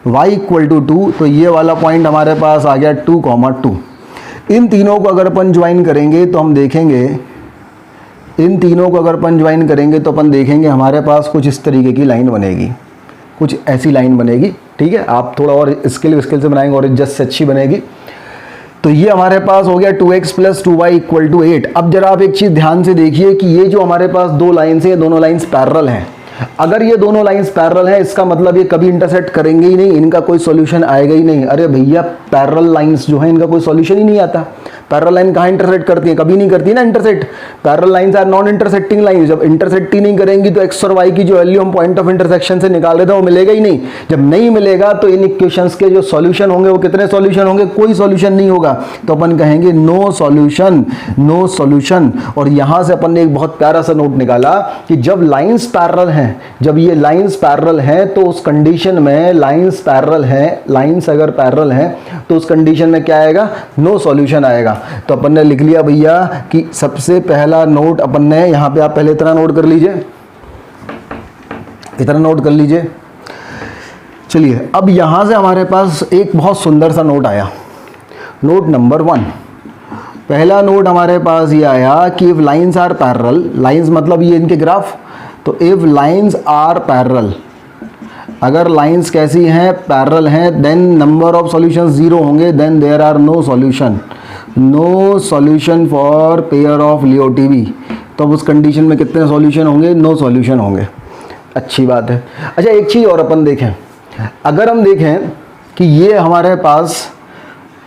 y = 2, तो ये वाला पॉइंट हमारे पास आ गया 2,2। इन तीनों को अगर अपन ज्वाइन करेंगे तो हम देखेंगे, इन तीनों को अगर अपन ज्वाइन करेंगे तो अपन देखेंगे हमारे पास कुछ इस तरीके की लाइन बनेगी, कुछ ऐसी लाइन बनेगी। ठीक है, आप थोड़ा और स्किल से बनाएंगे और जस्ट से अच्छी बनेगी। तो ये हमारे पास हो गया 2x + 2y = 8। अब जरा आप एक चीज़ ध्यान से देखिए कि ये जो हमारे पास दो लाइन्स हैं, दोनों लाइन्स पैरेलल हैं। अगर ये दोनों लाइंस पैरेलल है इसका मतलब ये कभी इंटरसेक्ट करेंगे ही नहीं, इनका कोई सॉल्यूशन आएगा ही नहीं। अरे भैया पैरेलल लाइंस जो है इनका कोई सॉल्यूशन ही नहीं आता। पैरेलल लाइन कहाँ इंटरसेक्ट करती है, कभी नहीं करती ना intersect. Parallel lines are non intersecting line. जब इंटरसेक्ट ही नहीं करेंगी तो x और y की जो वैल्यू हम पॉइंट ऑफ इंटरसेक्शन से निकाल रहे थे वो मिलेगा ही नहीं। जब नहीं मिलेगा तो इन इक्वेशंस के जो सॉल्यूशन होंगे वो कितने सॉल्यूशन होंगे, कोई सॉल्यूशन नहीं होगा। तो अपन कहेंगे नो सॉल्यूशन, नो सॉल्यूशन। और यहां से अपन ने एक बहुत प्यारा सा नोट निकाला कि जब लाइंस पैरेलल हैं, जब ये लाइंस पैरेलल हैं तो उस कंडीशन में, लाइंस पैरेलल हैं, लाइंस अगर पैरेलल हैं तो उस कंडीशन में क्या आएगा, नो सॉल्यूशन आएगा। तो अपन ने लिख लिया भैया कि सबसे पहला नोट अपन ने यहां पे, आप पहले इतना नोट कर लीजिए, इतना नोट कर लीजिए। चलिए अब यहां से हमारे पास एक बहुत सुंदर सा नोट आया, नोट नंबर 1। पहला नोट हमारे पास ये आया कि if lines are parallel, lines मतलब ये इनके ग्राफ, तो इफ लाइंस आर पैरेलल, अगर लाइंस कैसी हैं, पैरेलल हैं, देन नंबर ऑफ सॉल्यूशंस 0 होंगे, then there are no solution, no solution for pair of Leo TV. तो अब उस कंडीशन में कितने सॉल्यूशन होंगे, नो सॉल्यूशन होंगे। अच्छी बात है। अच्छा एक चीज़ और अपन देखें, अगर हम देखें कि ये हमारे पास,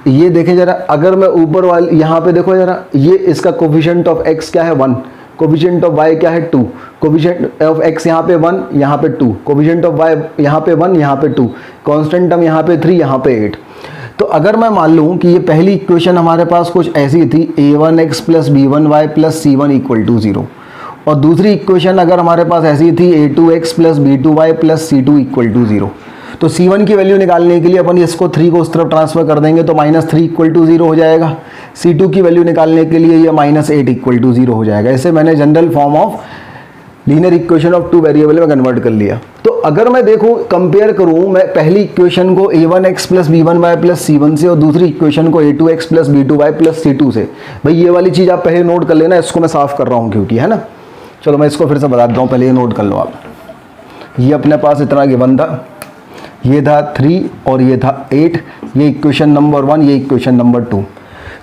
ये देखें जरा, अगर मैं ऊपर वाले यहाँ पे देखो जरा, ये इसका कोफिशिएंट ऑफ x क्या है 1, कोफिशिएंट ऑफ y क्या है 2, कोफिशिएंट ऑफ x यहाँ पे 1, यहाँ पे 2, कोफिशिएंट ऑफ y यहाँ पे 1, यहाँ पे 2, कांस्टेंट टर्म यहाँ पे 3, यहाँ पे 8। तो अगर मैं मान लूँ कि ये पहली इक्वेशन हमारे पास कुछ ऐसी थी, a1x + b1y + c1 = 0, और दूसरी इक्वेशन अगर हमारे पास ऐसी थी a2x + b2y + c2 = 0। तो c1 की वैल्यू निकालने के लिए अपन इसको 3 को उस तरफ ट्रांसफर कर देंगे तो -3 = 0 हो जाएगा। c2 की वैल्यू निकालने के लिए ये -8 = 0 हो जाएगा। ऐसे मैंने general form of linear equation of 2 variable में कन्वर्ट कर लिया। तो अगर मैं देखूं, कंपेयर करूं, मैं पहली इक्वेशन को a1x + b1y + c1 से और दूसरी इक्वेशन को a2x + b2y + c2 से। भाई ये वाली चीज़ आप पहले नोट कर लेना, इसको मैं साफ कर रहा हूं क्योंकि, है ना। चलो मैं इसको फिर से बता देता हूँ, पहले ये नोट कर लो आप। ये अपने पास इतना गिवन था, ये था 3 और ये था 8, ये इक्वेशन नंबर 1, ये इक्वेशन नंबर 2।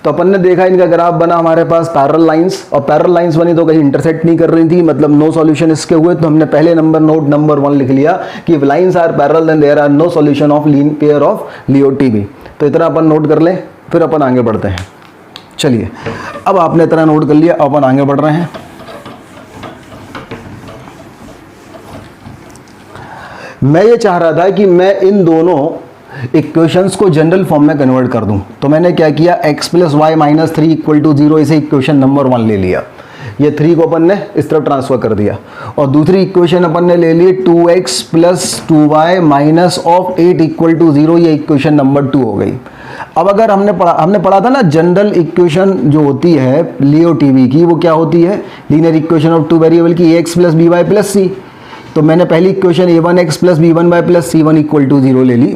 तो अपन ने देखा इनका ग्राफ बना हमारे पास पैरेलल लाइंस, और पैरेलल लाइंस बनी तो कहीं इंटरसेक्ट नहीं कर रही थी, मतलब नो सॉल्यूशन इसके हुए। तो हमने पहले नोट नंबर 1 लिख लिया कि if lines are parallel then there are no solution of लीन पेयर ऑफ लियो टीवी। तो इतना अपन नोट कर लें, फिर अपन आगे बढ़ते हैं। चलिए अब आपने इतना नोट कर लिया, अपन आगे बढ़ रहे हैं। मैं ये चाह रहा था कि मैं इन दोनों इक्वेशंस को जनरल फॉर्म में कन्वर्ट कर दूं, तो मैंने क्या किया, x + y - 3 = 0, इसे इक्वेशन नंबर 1 ले लिया। ये 3 को अपन ने इस तरफ ट्रांसफर कर दिया, और दूसरी इक्वेशन अपन ने ले ली 2x + 2y - (8 = 0), ये इक्वेशन नंबर 2 हो गई। अब अगर हमने पढ़ा था ना जनरल इक्वेशन जो होती है लियो टीवी की, वो क्या होती है, linear equation of two variable की, ax plus b y plus c. तो मैंने पहली equation a1x plus b one y plus c one equal to 0 ले ली,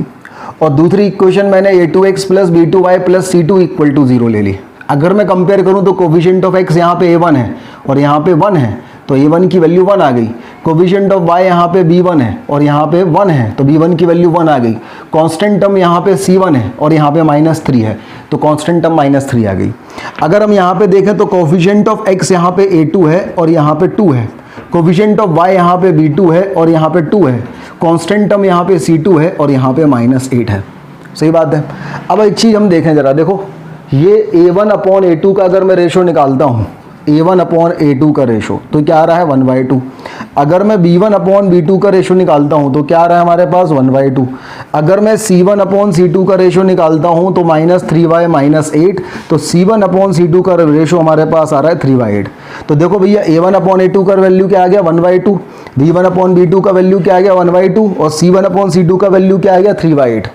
और दूसरी इक्वेशन मैंने a2x plus b two y plus c two equal to 0 ले ली। अगर मैं कंपेयर करूं तो कोफिशिएंट ऑफ x यहाँ पे a1 है और यहाँ पे 1 है, तो a1 की वैल्यू 1 आ गई। कोफिशिएंट ऑफ y यहाँ पे b1 है और यहाँ पे 1 है, तो b1 की वैल्यू 1 आ गई। कांस्टेंट टर्म यहाँ पे c1 है और यहाँ पे -3 है, तो कांस्टेंट टर्म -3 आ गई। अगर हम यहाँ पे देखें तो कोफिशिएंट ऑफ x यहाँ पे a2 है और यहाँ पे 2 है, कोफिशिएंट ऑफ y यहाँ पे b2 है और यहाँ पे 2 है, कांस्टेंट टर्म यहाँ पे c2 है और यहाँ पे -8 है। सही बात है। अब एक चीज़ हम देखें जरा, देखो ये a1 अपॉन a2 का अगर मैं रेशो निकालता हूँ, a1 अपॉन a2 का रेशो, तो क्या आ रहा है 1/2। अगर मैं b1 अपॉन b2 का रेशो निकालता हूँ तो क्या आ रहा है हमारे पास 1/2। अगर मैं c1 अपॉन c2 का रेशो निकालता हूँ तो -3y -8, तो c1 अपॉन c2 का रेशो हमारे पास आ रहा है 3/8। तो देखो भैया a1 अपॉन a2 का वैल्यू क्या आ गया 1/2, b1 अपॉन b2 का वैल्यू क्या आ गया 1/2 और c1 अपॉन c2 का वैल्यू क्या आ गया 3/8।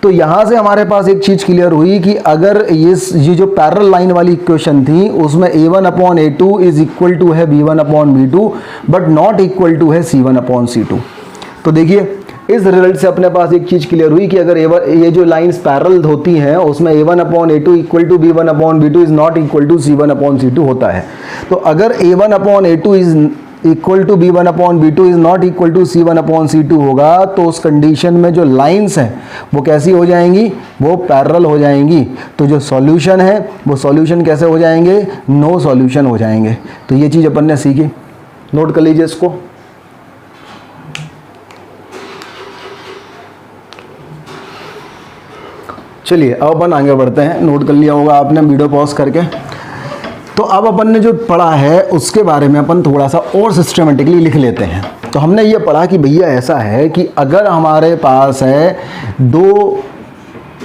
तो यहाँ से हमारे पास एक चीज़ क्लियर हुई कि अगर ये जो पैरेलल लाइन वाली इक्वेशन थी उसमें a1 upon a2 is equal to है b1 upon b2 but not equal to है c1 अपॉन c2। तो देखिए इस रिजल्ट से अपने पास एक चीज़ क्लियर हुई कि अगर ये जो लाइंस पैरेलल होती हैं उसमें a1 upon a2 equal to b1 upon b2 is not equal to c1 upon c2 होता है। तो अगर a1 upon a2 is equal to b1 upon b2 is not equal to c1 upon c2 होगा, तो उस condition में जो lines हैं वो कैसी हो जाएंगी, वो पैरेलल हो जाएंगी। तो जो सॉल्यूशन है वो सॉल्यूशन कैसे हो जाएंगे, नो सॉल्यूशन हो जाएंगे। तो ये चीज़ अपन ने सीखी, नोट कर लीजिए इसको। चलिए अब अपन आगे बढ़ते हैं, नोट कर लिया होगा आपने वीडियो पॉज करके। तो अब अपन ने जो पढ़ा है उसके बारे में अपन थोड़ा सा और सिस्टमेटिकली लिख लेते हैं। तो हमने ये पढ़ा कि भैया ऐसा है कि अगर हमारे पास है दो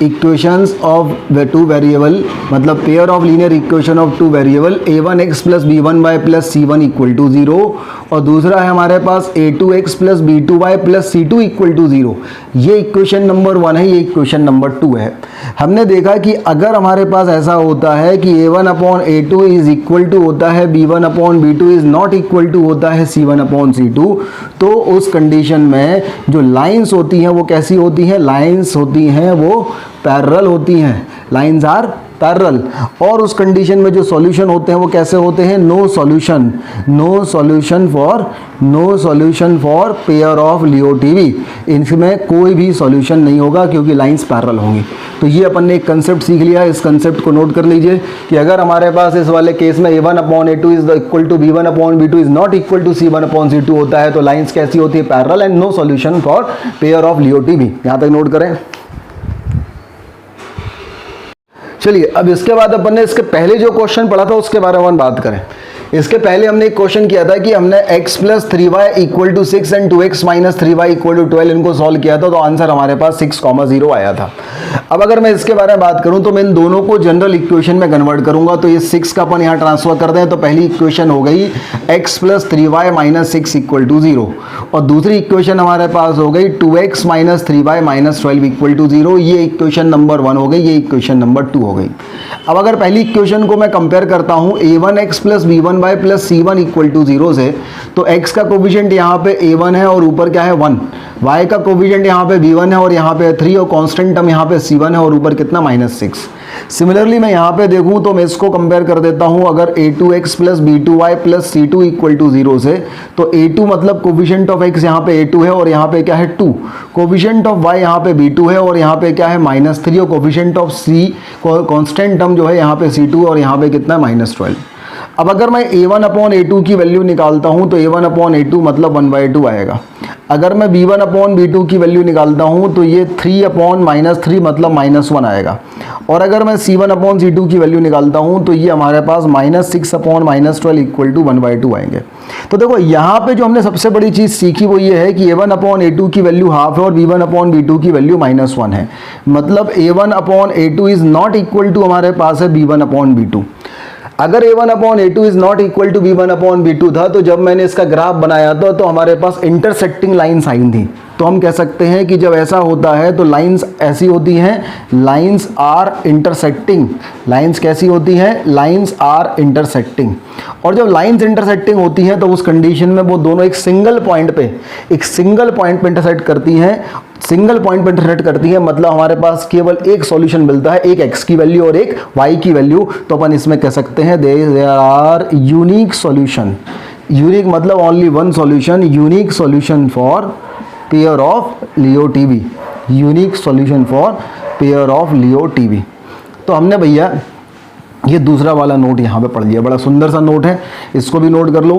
इक्वेशंस ऑफ टू वेरिएबल, मतलब pair of linear equation of two variable a1x plus b1y plus c1 equal to 0, और दूसरा है हमारे पास a2x plus b2y plus c2 equal to 0। ये इक्वेशन नंबर 1 है, ये इक्वेशन नंबर 2 है। हमने देखा कि अगर हमारे पास ऐसा होता है कि a1 upon a2 is equal to होता है b1 upon b2 is not equal to होता है c1 अपॉन c2, तो उस कंडीशन में जो लाइंस होती हैं वो कैसी होती हैं, लाइंस होती हैं वो पैरेलल होती हैं, लाइंस आर पैरेलल। और उस कंडीशन में जो सॉल्यूशन होते हैं वो कैसे होते हैं, no solution, no solution for pair of लियो टीवी। इनमें कोई भी सॉल्यूशन नहीं होगा क्योंकि लाइंस पैरेलल होंगी। तो ये अपन ने एक कंसेप्ट सीख लिया, इस कंसेप्ट को नोट कर लीजिए कि अगर हमारे पास इस वाले केस में a1 upon a2 is equal to b1 upon b2 is not equal to c1 upon c2 होता है, तो लाइंस कैसी होती है, parallel and no solution for pair of लियो टीवी। यहाँ तक नोट करें। चलिए अब इसके बाद अपन ने इसके पहले जो क्वेश्चन पढ़ा था उसके बारे में बात करें। इसके पहले हमने एक क्वेश्चन किया था कि हमने x plus 3y equal to 6 and 2x minus 3y equal to 12 इनको सॉल्व किया था, तो आंसर हमारे पास 6,0 आया था। अब अगर मैं इसके बारे में बात करूं तो मैं इन दोनों को जनरल इक्वेशन में कन्वर्ट करूंगा, तो ये 6 का अपन यहाँ ट्रांसफर कर दें तो पहली इक्वेशन हो गई x plus 3y minus 6 equal to 0, और दूसरी इक्वेशन हमारे पास हो गई 2x minus 3y minus 12 equal to 0। ये इक्वेशन नंबर 1 हो गई, ये इक्वेशन नंबर 2 हो गई। अब अगर पहली इक्वेशन को मैं कंपेयर करता हूँ a1x plus b1y plus c1 equal to 0 से, तो x का कोफिशिएंट यहाँ पे a1 है और ऊपर क्या है 1, y का कोफिशिएंट यहाँ पे b1 है और यहाँ पे 3, और कांस्टेंट टर्म यहाँ पे c1 है और ऊपर कितना -6। सिमिलरली मैं यहाँ पे देखूँ तो मैं इसको कंपेयर कर देता हूँ, अगर a2x plus b2y plus c2 equal to 0 से, तो a2 मतलब कोफिशिएंट ऑफ x यहाँ पे a2 है और यहाँ पे क्या है 2, कोफिशिएंट ऑफ y यहाँ पे b2 है और यहाँ पे क्या है -3, और coefficient of c constant term जो है यहाँ पे c2 और यहाँ पे कितना -12। अब अगर मैं a1 अपॉन a2 की वैल्यू निकालता हूँ तो a1 अपॉन a2 मतलब 1/2 आएगा। अगर मैं b1 अपॉन b2 की वैल्यू निकालता हूँ तो ये 3 अपॉन -3 मतलब -1 आएगा। और अगर मैं c1 अपॉन c2 की वैल्यू निकालता हूँ तो ये हमारे पास -6 अपॉन -12 इक्वल टू 1/2 आएंगे। तो देखो यहाँ पे जो हमने सबसे बड़ी चीज़ सीखी वो ये है कि a1 अपॉन a2 की वैल्यू हाफ है और b1 अपॉन b2 की वैल्यू -1 है, मतलब a1 upon a2 is not equal to हमारे पास है b1 अपॉन b2। अगर a1 upon a2 is not equal to b1 upon b2 था, तो जब मैंने इसका ग्राफ बनाया था तो हमारे पास इंटरसेक्टिंग लाइन्स आई थी, तो हम कह सकते हैं कि जब ऐसा होता है तो लाइंस ऐसी होती हैं, लाइंस आर इंटरसेक्टिंग। लाइंस कैसी होती हैं? Lines are intersecting. और जब लाइंस इंटरसेक्टिंग होती हैं तो उस कंडीशन में वो दोनों एक सिंगल पॉइंट पे इंटरसेक्ट करती हैं। सिंगल पॉइंट पे इंटरसेक्ट करती है मतलब हमारे पास केवल एक सॉल्यूशन मिलता है, एक x की वैल्यू और एक y की वैल्यू। तो अपन इसमें कह सकते हैं there are unique solution. Unique मतलब only one solution, unique solution for pair of Leo TV. Unique solution for pair of Leo TV. तो हमने भैया ये दूसरा वाला नोट यहाँ पे पढ़ लिया, बड़ा सुंदर सा नोट है, इसको भी नोट कर लो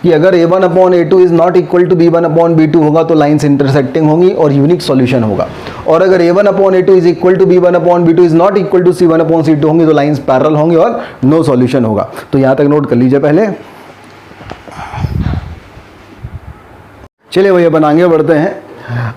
कि अगर a1/a2 is not equal to b1/b2 होगा तो लाइंस इंटरसेक्टिंग होंगी और यूनिक सॉल्यूशन होगा। और अगर a1/a2 is equal to b1/b2 is not equal to c1/c2 होंगी तो लाइंस पैरेलल होंगे और नो सॉल्यूशन होगा। तो यहाँ तक नोट कर लीजिए पहले। चलिए भैया अपन आगे बढ़ते हैं।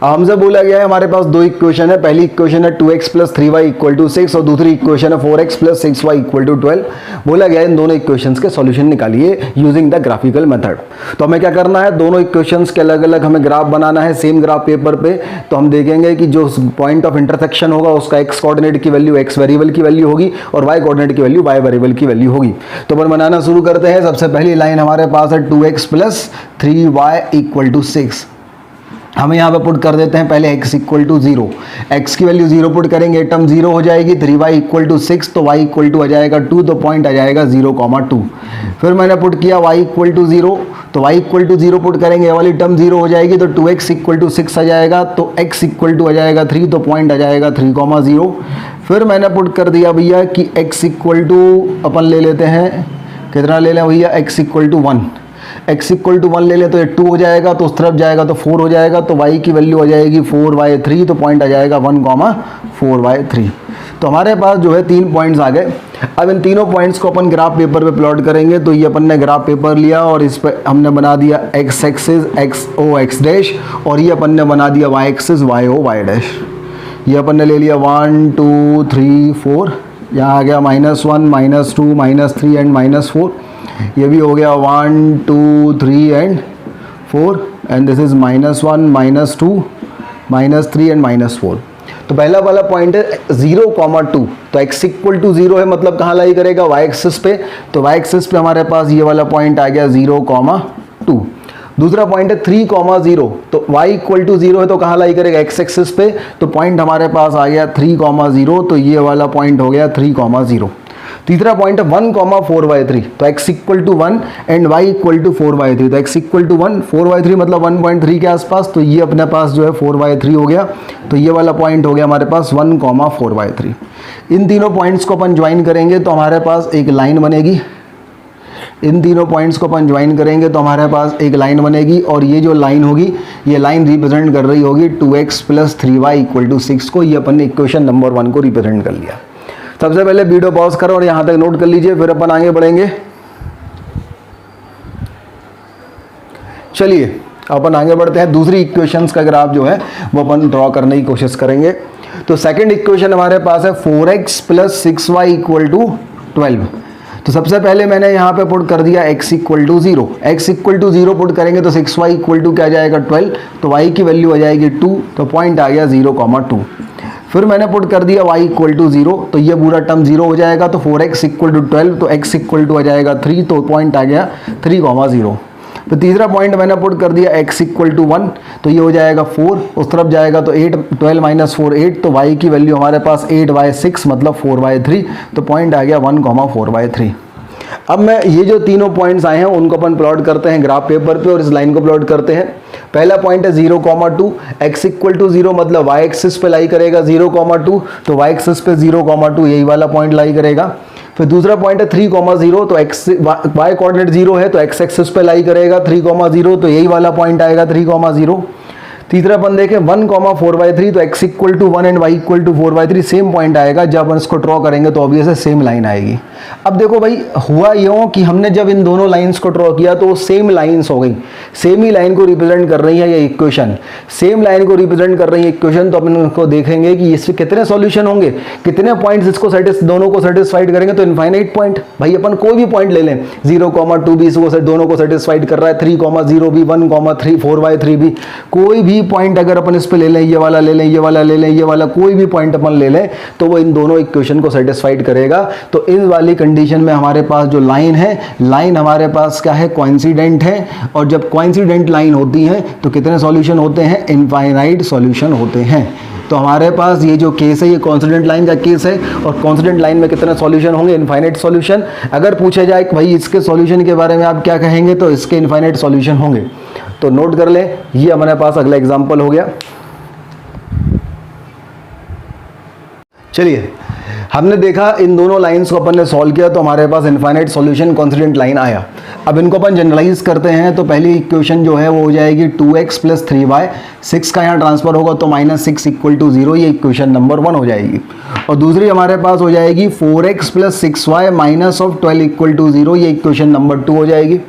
हमसे बोला गया है हमारे पास दो इक्वेशन है। पहली इक्वेशन है 2x plus 3y equal to 6 और दूसरी इक्वेशन है 4x plus 6y equal to 12। बोला गया है इन दोनों इक्वेशंस के सॉल्यूशन निकालिए यूजिंग द ग्राफिकल मेथड। तो हमें क्या करना है, दोनों इक्वेशंस के अलग अलग हमें ग्राफ बनाना है सेम ग्राफ पेपर पे। तो हम देखेंगे कि जो पॉइंट ऑफ इंटरसेक्शन होगा उसका x कोऑर्डिनेट की वैल्यू x वेरिएबल की वैल्यू होगी और y कोऑर्डिनेट की वैल्यू y वेरिएबल की वैल्यू होगी। तो अपन बनाना शुरू करते हैं। सबसे पहली लाइन हमारे पास है 2x plus 3y equal to 6। हमें यहाँ पे पुट कर देते हैं पहले x इक्वल टू 0, x की वैल्यू 0 पुट करेंगे, टर्म 0 हो जाएगी। 3y इक्वल टू 6 तो y इक्वल टू आ जाएगा 2, तो पॉइंट आ जाएगा 0,2। फिर मैंने पुट किया y इक्वल टू 0 तो y इक्वल टू 0 पुट करेंगे, ये वाली टर्म 0 हो जाएगी तो 2x इक्वल टू 6 आ जाएगा, तो x इक्वल टू आ जाएगा 3, तो पॉइंट आ जाएगा 3,0। फिर मैंने पुट कर दिया भैया कि x इक्वल टू अपन ले लेते हैं, कितना ले लें भैया, x equal to 1। x equal to 1 ले ले तो ये 2 हो जाएगा, तो उस तरफ जाएगा तो 4 हो जाएगा, तो y की वैल्यू आ जाएगी 4/3, तो पॉइंट आ जाएगा 1,4/3। तो हमारे पास जो है 3 पॉइंट्स आ गए। अब इन तीनों पॉइंट्स को अपन ग्राफ पेपर पे प्लॉट करेंगे। तो ये अपन ने ग्राफ पेपर लिया और इस पर हमने बना दिया x एक्सिस x डैश और ये अपन ने बना दिया y एक्सिस y डैश। ये अपन ने ले लिया 1 2 3 4, यहाँ आ गया -1 -2 -3 एंड -4। ये भी हो गया 1 2 3 and 4 and this is -1 -2 -3 and -4। तो पहला वाला पॉइंट है 0,2। तो x इक्वल टू 0 है मतलब कहाँ लाई करेगा, y एक्सिस पे। तो y एक्सिस पे हमारे पास ये वाला पॉइंट आ गया 0,2। दूसरा पॉइंट है 3,0। तो y इक्वल टू 0 है तो कहाँ लाई करेगा, x एक्सिस पे। तो पॉइंट हमारे पास आ गया 3,0, तो ये वाला पॉइंट हो गया 3,0। तीसरा पॉइंट है 1,4/3। तो x equal to 1 and y equal to 4/3। तो x इक्वल टू 1 4/3 मतलब 1.3 के आसपास। तो ये अपने पास जो है 4/3 हो गया। तो ये वाला पॉइंट हो गया हमारे पास 1,4/3। इन तीनों पॉइंट्स को अपन ज्वाइन करेंगे तो हमारे पास एक लाइन बनेगी। इन तीनों पॉइंट्स को अपन ज्वाइन करेंगे तो हमारे पास एक लाइन बनेगी और ये जो लाइन होगी ये लाइन रिप्रेजेंट कर रही होगी 2x plus 3y equal to 6 को। ये अपन ने इक्वेशन नंबर 1 को रिप्रेजेंट कर लिया। सबसे पहले वीडियो पॉज करो और यहाँ तक नोट कर लीजिए, फिर अपन आगे बढ़ेंगे। चलिए अपन आगे बढ़ते हैं। दूसरी इक्वेशंस का ग्राफ जो है वो अपन ड्रॉ करने की कोशिश करेंगे। तो सेकंड इक्वेशन हमारे पास है 4x plus 6y equal to 12। तो सबसे पहले मैंने यहाँ पे पुट कर दिया x equal to 0। x equal to 0 put करेंगे तो 6y इक्वल टू क्या जाएगा 12, तो y की वैल्यू आ जाएगी 2, तो पॉइंट आ गया 0,2। फिर मैंने पुट कर दिया y इक्वल टू 0, तो ये पूरा टर्म 0 हो जाएगा, तो 4x इक्वल टू 12, तो x इक्वल टू आ जाएगा 3, तो पॉइंट आ गया 3,0। तो तीसरा पॉइंट मैंने पुट कर दिया x इक्वल टू 1, तो ये हो जाएगा 4, उस तरफ जाएगा तो 8, 12 माइनस 4 8, तो y की वैल्यू हमारे पास 8/6 मतलब 4/3, तो पॉइंट आ गया 1,4/3। अब मैं ये जो तीनों पॉइंट्स आए हैं उनको अपन प्लॉट करते हैं ग्राफ पेपर पे और इस लाइन को प्लॉट करते हैं। पहला पॉइंट है 0,2, x इक्वल टू 0 मतलब y एक्सिस पे लाई करेगा 0,2, तो y एक्सिस पे 0,2 यही वाला पॉइंट लाई करेगा। फिर दूसरा पॉइंट है 3,0, तो y कोऑर्डिनेट 0 है तो x एक्सिस पे लाई करेगा 3,0, तो यही वाला पॉइंट आएगा 3,0। तीसरा अपन देखें 1,4/3, तो x equal to 1 and y equal to 4/3 same point आएगा। जब अपन इसको ड्रॉ करेंगे तो ऑब्वियस है सेम लाइन आएगी। अब देखो भाई, हुआ यूँ कि हमने जब इन दोनों लाइंस को ड्रॉ किया तो वो सेम लाइंस हो गई, सेम ही लाइन को रिप्रेजेंट कर रही है ये इक्वेशन, सेम लाइन को रिप्रेजेंट कर रही है इक्वेशन। तो अपन उसको देखेंगे कि इसमें कितने सॉल्यूशन होंगे, कितने पॉइंट्स इसको दोनों को सेटिस्फाइड करेंगे। तो इनफाइनाइट पॉइंट, भाई अपन कोई भी पॉइंट ले लें, 0,2 भी इसको दोनों को सेटिस्फाइड कर रहा है, 3,0 भी, 1,3, 4/3 भी, कोई भी पॉइंट अगर अपन इस पे ले लें, ये वाला ले लें, ये वाला ले लें, ये वाला कोई भी पॉइंट अपन ले लें, तो वो इन दोनों इक्वेशन को सेटिस्फाइड करेगा। तो इस वाली कंडीशन में हमारे पास जो लाइन है, लाइन हमारे पास क्या है, कोइंसिडेंट है। और जब कोइंसिडेंट लाइन होती है तो कितने सॉल्यूशन होते हैं, इनफाइनाइट सॉल्यूशन होते हैं। तो हमारे पास ये जो केस है ये कोइंसिडेंट लाइन का केस है, और कोइंसिडेंट लाइन में कितने सॉल्यूशन होंगे, इनफाइनाइट सॉल्यूशन। अगर पूछा जाए कि भाई इसके सॉल्यूशन के बारे में आप क्या कहेंगे, तो इसके इनफाइनाइट सॉल्यूशन होंगे। तो नोट कर लें, ये हमारे पास अगला एग्जांपल हो गया। चलिए, हमने देखा इन दोनों लाइंस को अपन ने सॉल्व किया तो हमारे पास इनफाइनाइट सॉल्यूशन कोइंसिडेंट लाइन आया। अब इनको अपन जनरलाइज करते हैं, तो पहली इक्वेशन जो है वो हो जाएगी 2x + 3y, 6 का यहाँ ट्रांसफर होगा तो -6 = 0, ये इक्वेशन नंबर 1 हो जाएगी। और दूसरी हमारे पास हो जाएगी 4x + 6y -12 = 0, ये इक्वेशन नंबर 2 हो जाएगी।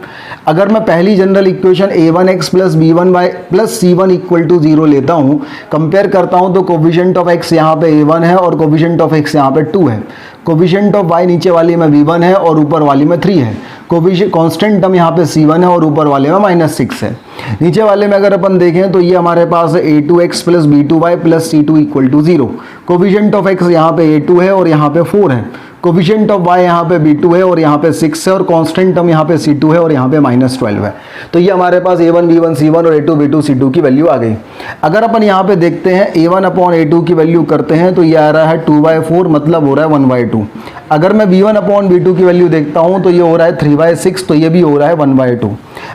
अगर मैं पहली general equation a1x + b1y + c1 = 0 लेता हूँ, कंपेयर करता हूँ, तो कोफिशिएंट ऑफ x यहाँ पे a1 है और कोफिशिएंट ऑफ x यहाँ पे 2 है। कोफिशिएंट ऑफ y नीचे वाली में b1 है और ऊपर वाली में 3 है। कोफिशिएंट कांस्टेंट टर्म यहाँ पे c1 है और ऊपर वाले में -6 है। नीचे वाले में अगर अपन देखें तो ये हमारे पास है a2x + b2y + c2 = 0। Coefficient of x यहाँ पे a2 है और यहाँ पे 4 है। कोफिशिएंट ऑफ y यहाँ पे b2 है और यहाँ पे 6 है, और कांस्टेंट टर्म यहाँ पे c2 है और यहाँ पे -12 है। तो ये हमारे पास a1 b1 c1 और a2 b2 c2 की वैल्यू आ गई। अगर अपन यहाँ पे देखते हैं a1/a2 की वैल्यू करते हैं तो ये आ रहा है 2/4, मतलब हो रहा है 1/2। अगर मैं b1/b2 की वैल्यू देखता हूँ तो ये हो रहा है 3/6, तो ये भी हो रहा है 1/2।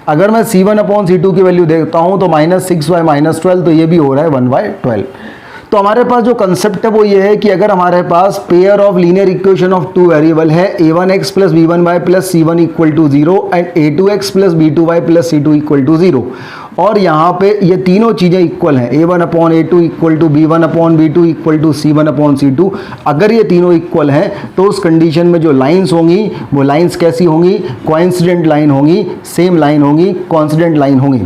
अगर मैं c1/c2 की वैल्यू देखता हूँ तो -6/12, तो ये भी हो रहा है 1/12। तो हमारे पास जो कंसेप्ट है वो ये है कि अगर हमारे पास pair of linear equation of two variable है, a1x + b1y + c1 = 0 and a2x + b2y + c2 = 0, और यहाँ पे ये तीनों चीज़ें इक्वल हैं, a1/a2 = b1/b2 = c1/c2। अगर ये तीनों इक्वल हैं तो उस कंडीशन में जो लाइंस होंगी वो लाइंस कैसी होंगी, कोइंसिडेंट लाइन होंगी, सेम लाइन होंगी, कोइंसिडेंट लाइन होंगी।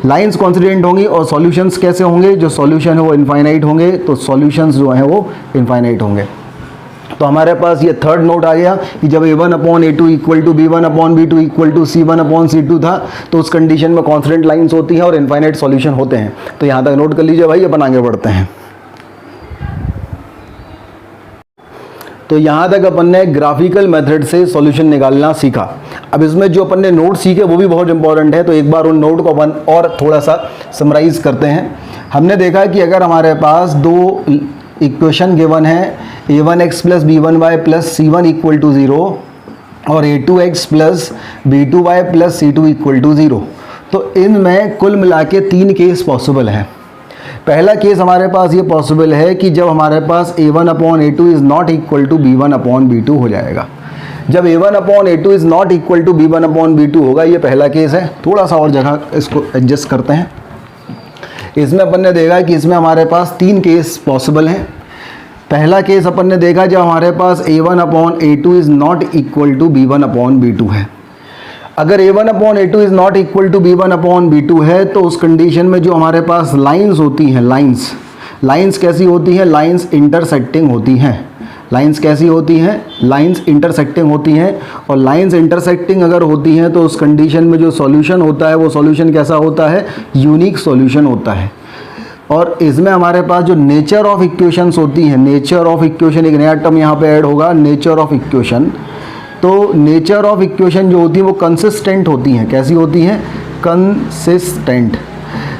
लाइंस कोइंसिडेंट होंगी और सॉल्यूशंस कैसे होंगे, जो सॉल्यूशन है वो इनफाइनाइट होंगे, तो सॉल्यूशंस जो हैं वो इनफाइनाइट होंगे। तो हमारे पास ये थर्ड नोट आ गया कि जब a1/a2 = b1/b2 = c1/c2 था, तो उस कंडीशन में कॉन्स्टेंट लाइंस होती हैं और इनफाइनाइट सॉल्यूशन होते हैं। तो यहाँ तक नोट कर लीजिए भाई, अपन आगे बढ़ते हैं। तो यहाँ तक अपन ने ग्राफिकल मेथड से सॉल्यूशन निकालना सीखा। अब इसमें जो अपन ने नोट सीखे वो भी बहुत इंपॉर्टेंट है, तो एक बार उन नोट को अपन और थोड़ा सा समराइज करते हैं। हमने देखा कि अगर हमारे पास दो इक्वेशन गिवन है, a1x + b1y + c1 = 0 और a2x + b2y + c2 = 0, तो इनमें कुल मिला के 3 केस पॉसिबल हैं। पहला केस हमारे पास ये पॉसिबल है कि जब हमारे पास a1/a2 = b1/b2 हो जाएगा। जब a1/a2 = b1/b2 होगा, ये पहला केस है। थोड़ा सा और जगह इसको एडजस्ट करते हैं। इसमें अपन ने देखा कि इसमें हमारे पास 3 केस पॉसिबल हैं। पहला केस अपन ने देखा जब हमारे पास a1/a2 = b1/b2 है। अगर a1/a2 = b1/b2 है तो उस कंडीशन में जो हमारे पास लाइंस होती हैं, लाइंस कैसी होती हैं, लाइंस इंटरसेक्टिंग होती हैं। लाइंस कैसी होती हैं, लाइंस इंटरसेक्टिंग होती हैं। और लाइंस इंटरसेक्टिंग अगर होती हैं तो उस कंडीशन में जो सॉल्यूशन होता है वो सॉल्यूशन कैसा होता है, यूनिक सॉल्यूशन होता है। और इसमें हमारे पास जो नेचर ऑफ इक्वेशंस होती हैं, नेचर ऑफ इक्वेशन, एक नया टर्म यहाँ पे ऐड होगा, नेचर ऑफ इक्वेशन। तो नेचर ऑफ इक्वेशन जो होती है वो कंसिस्टेंट होती हैं। कैसी होती हैं, कंसिस्टेंट।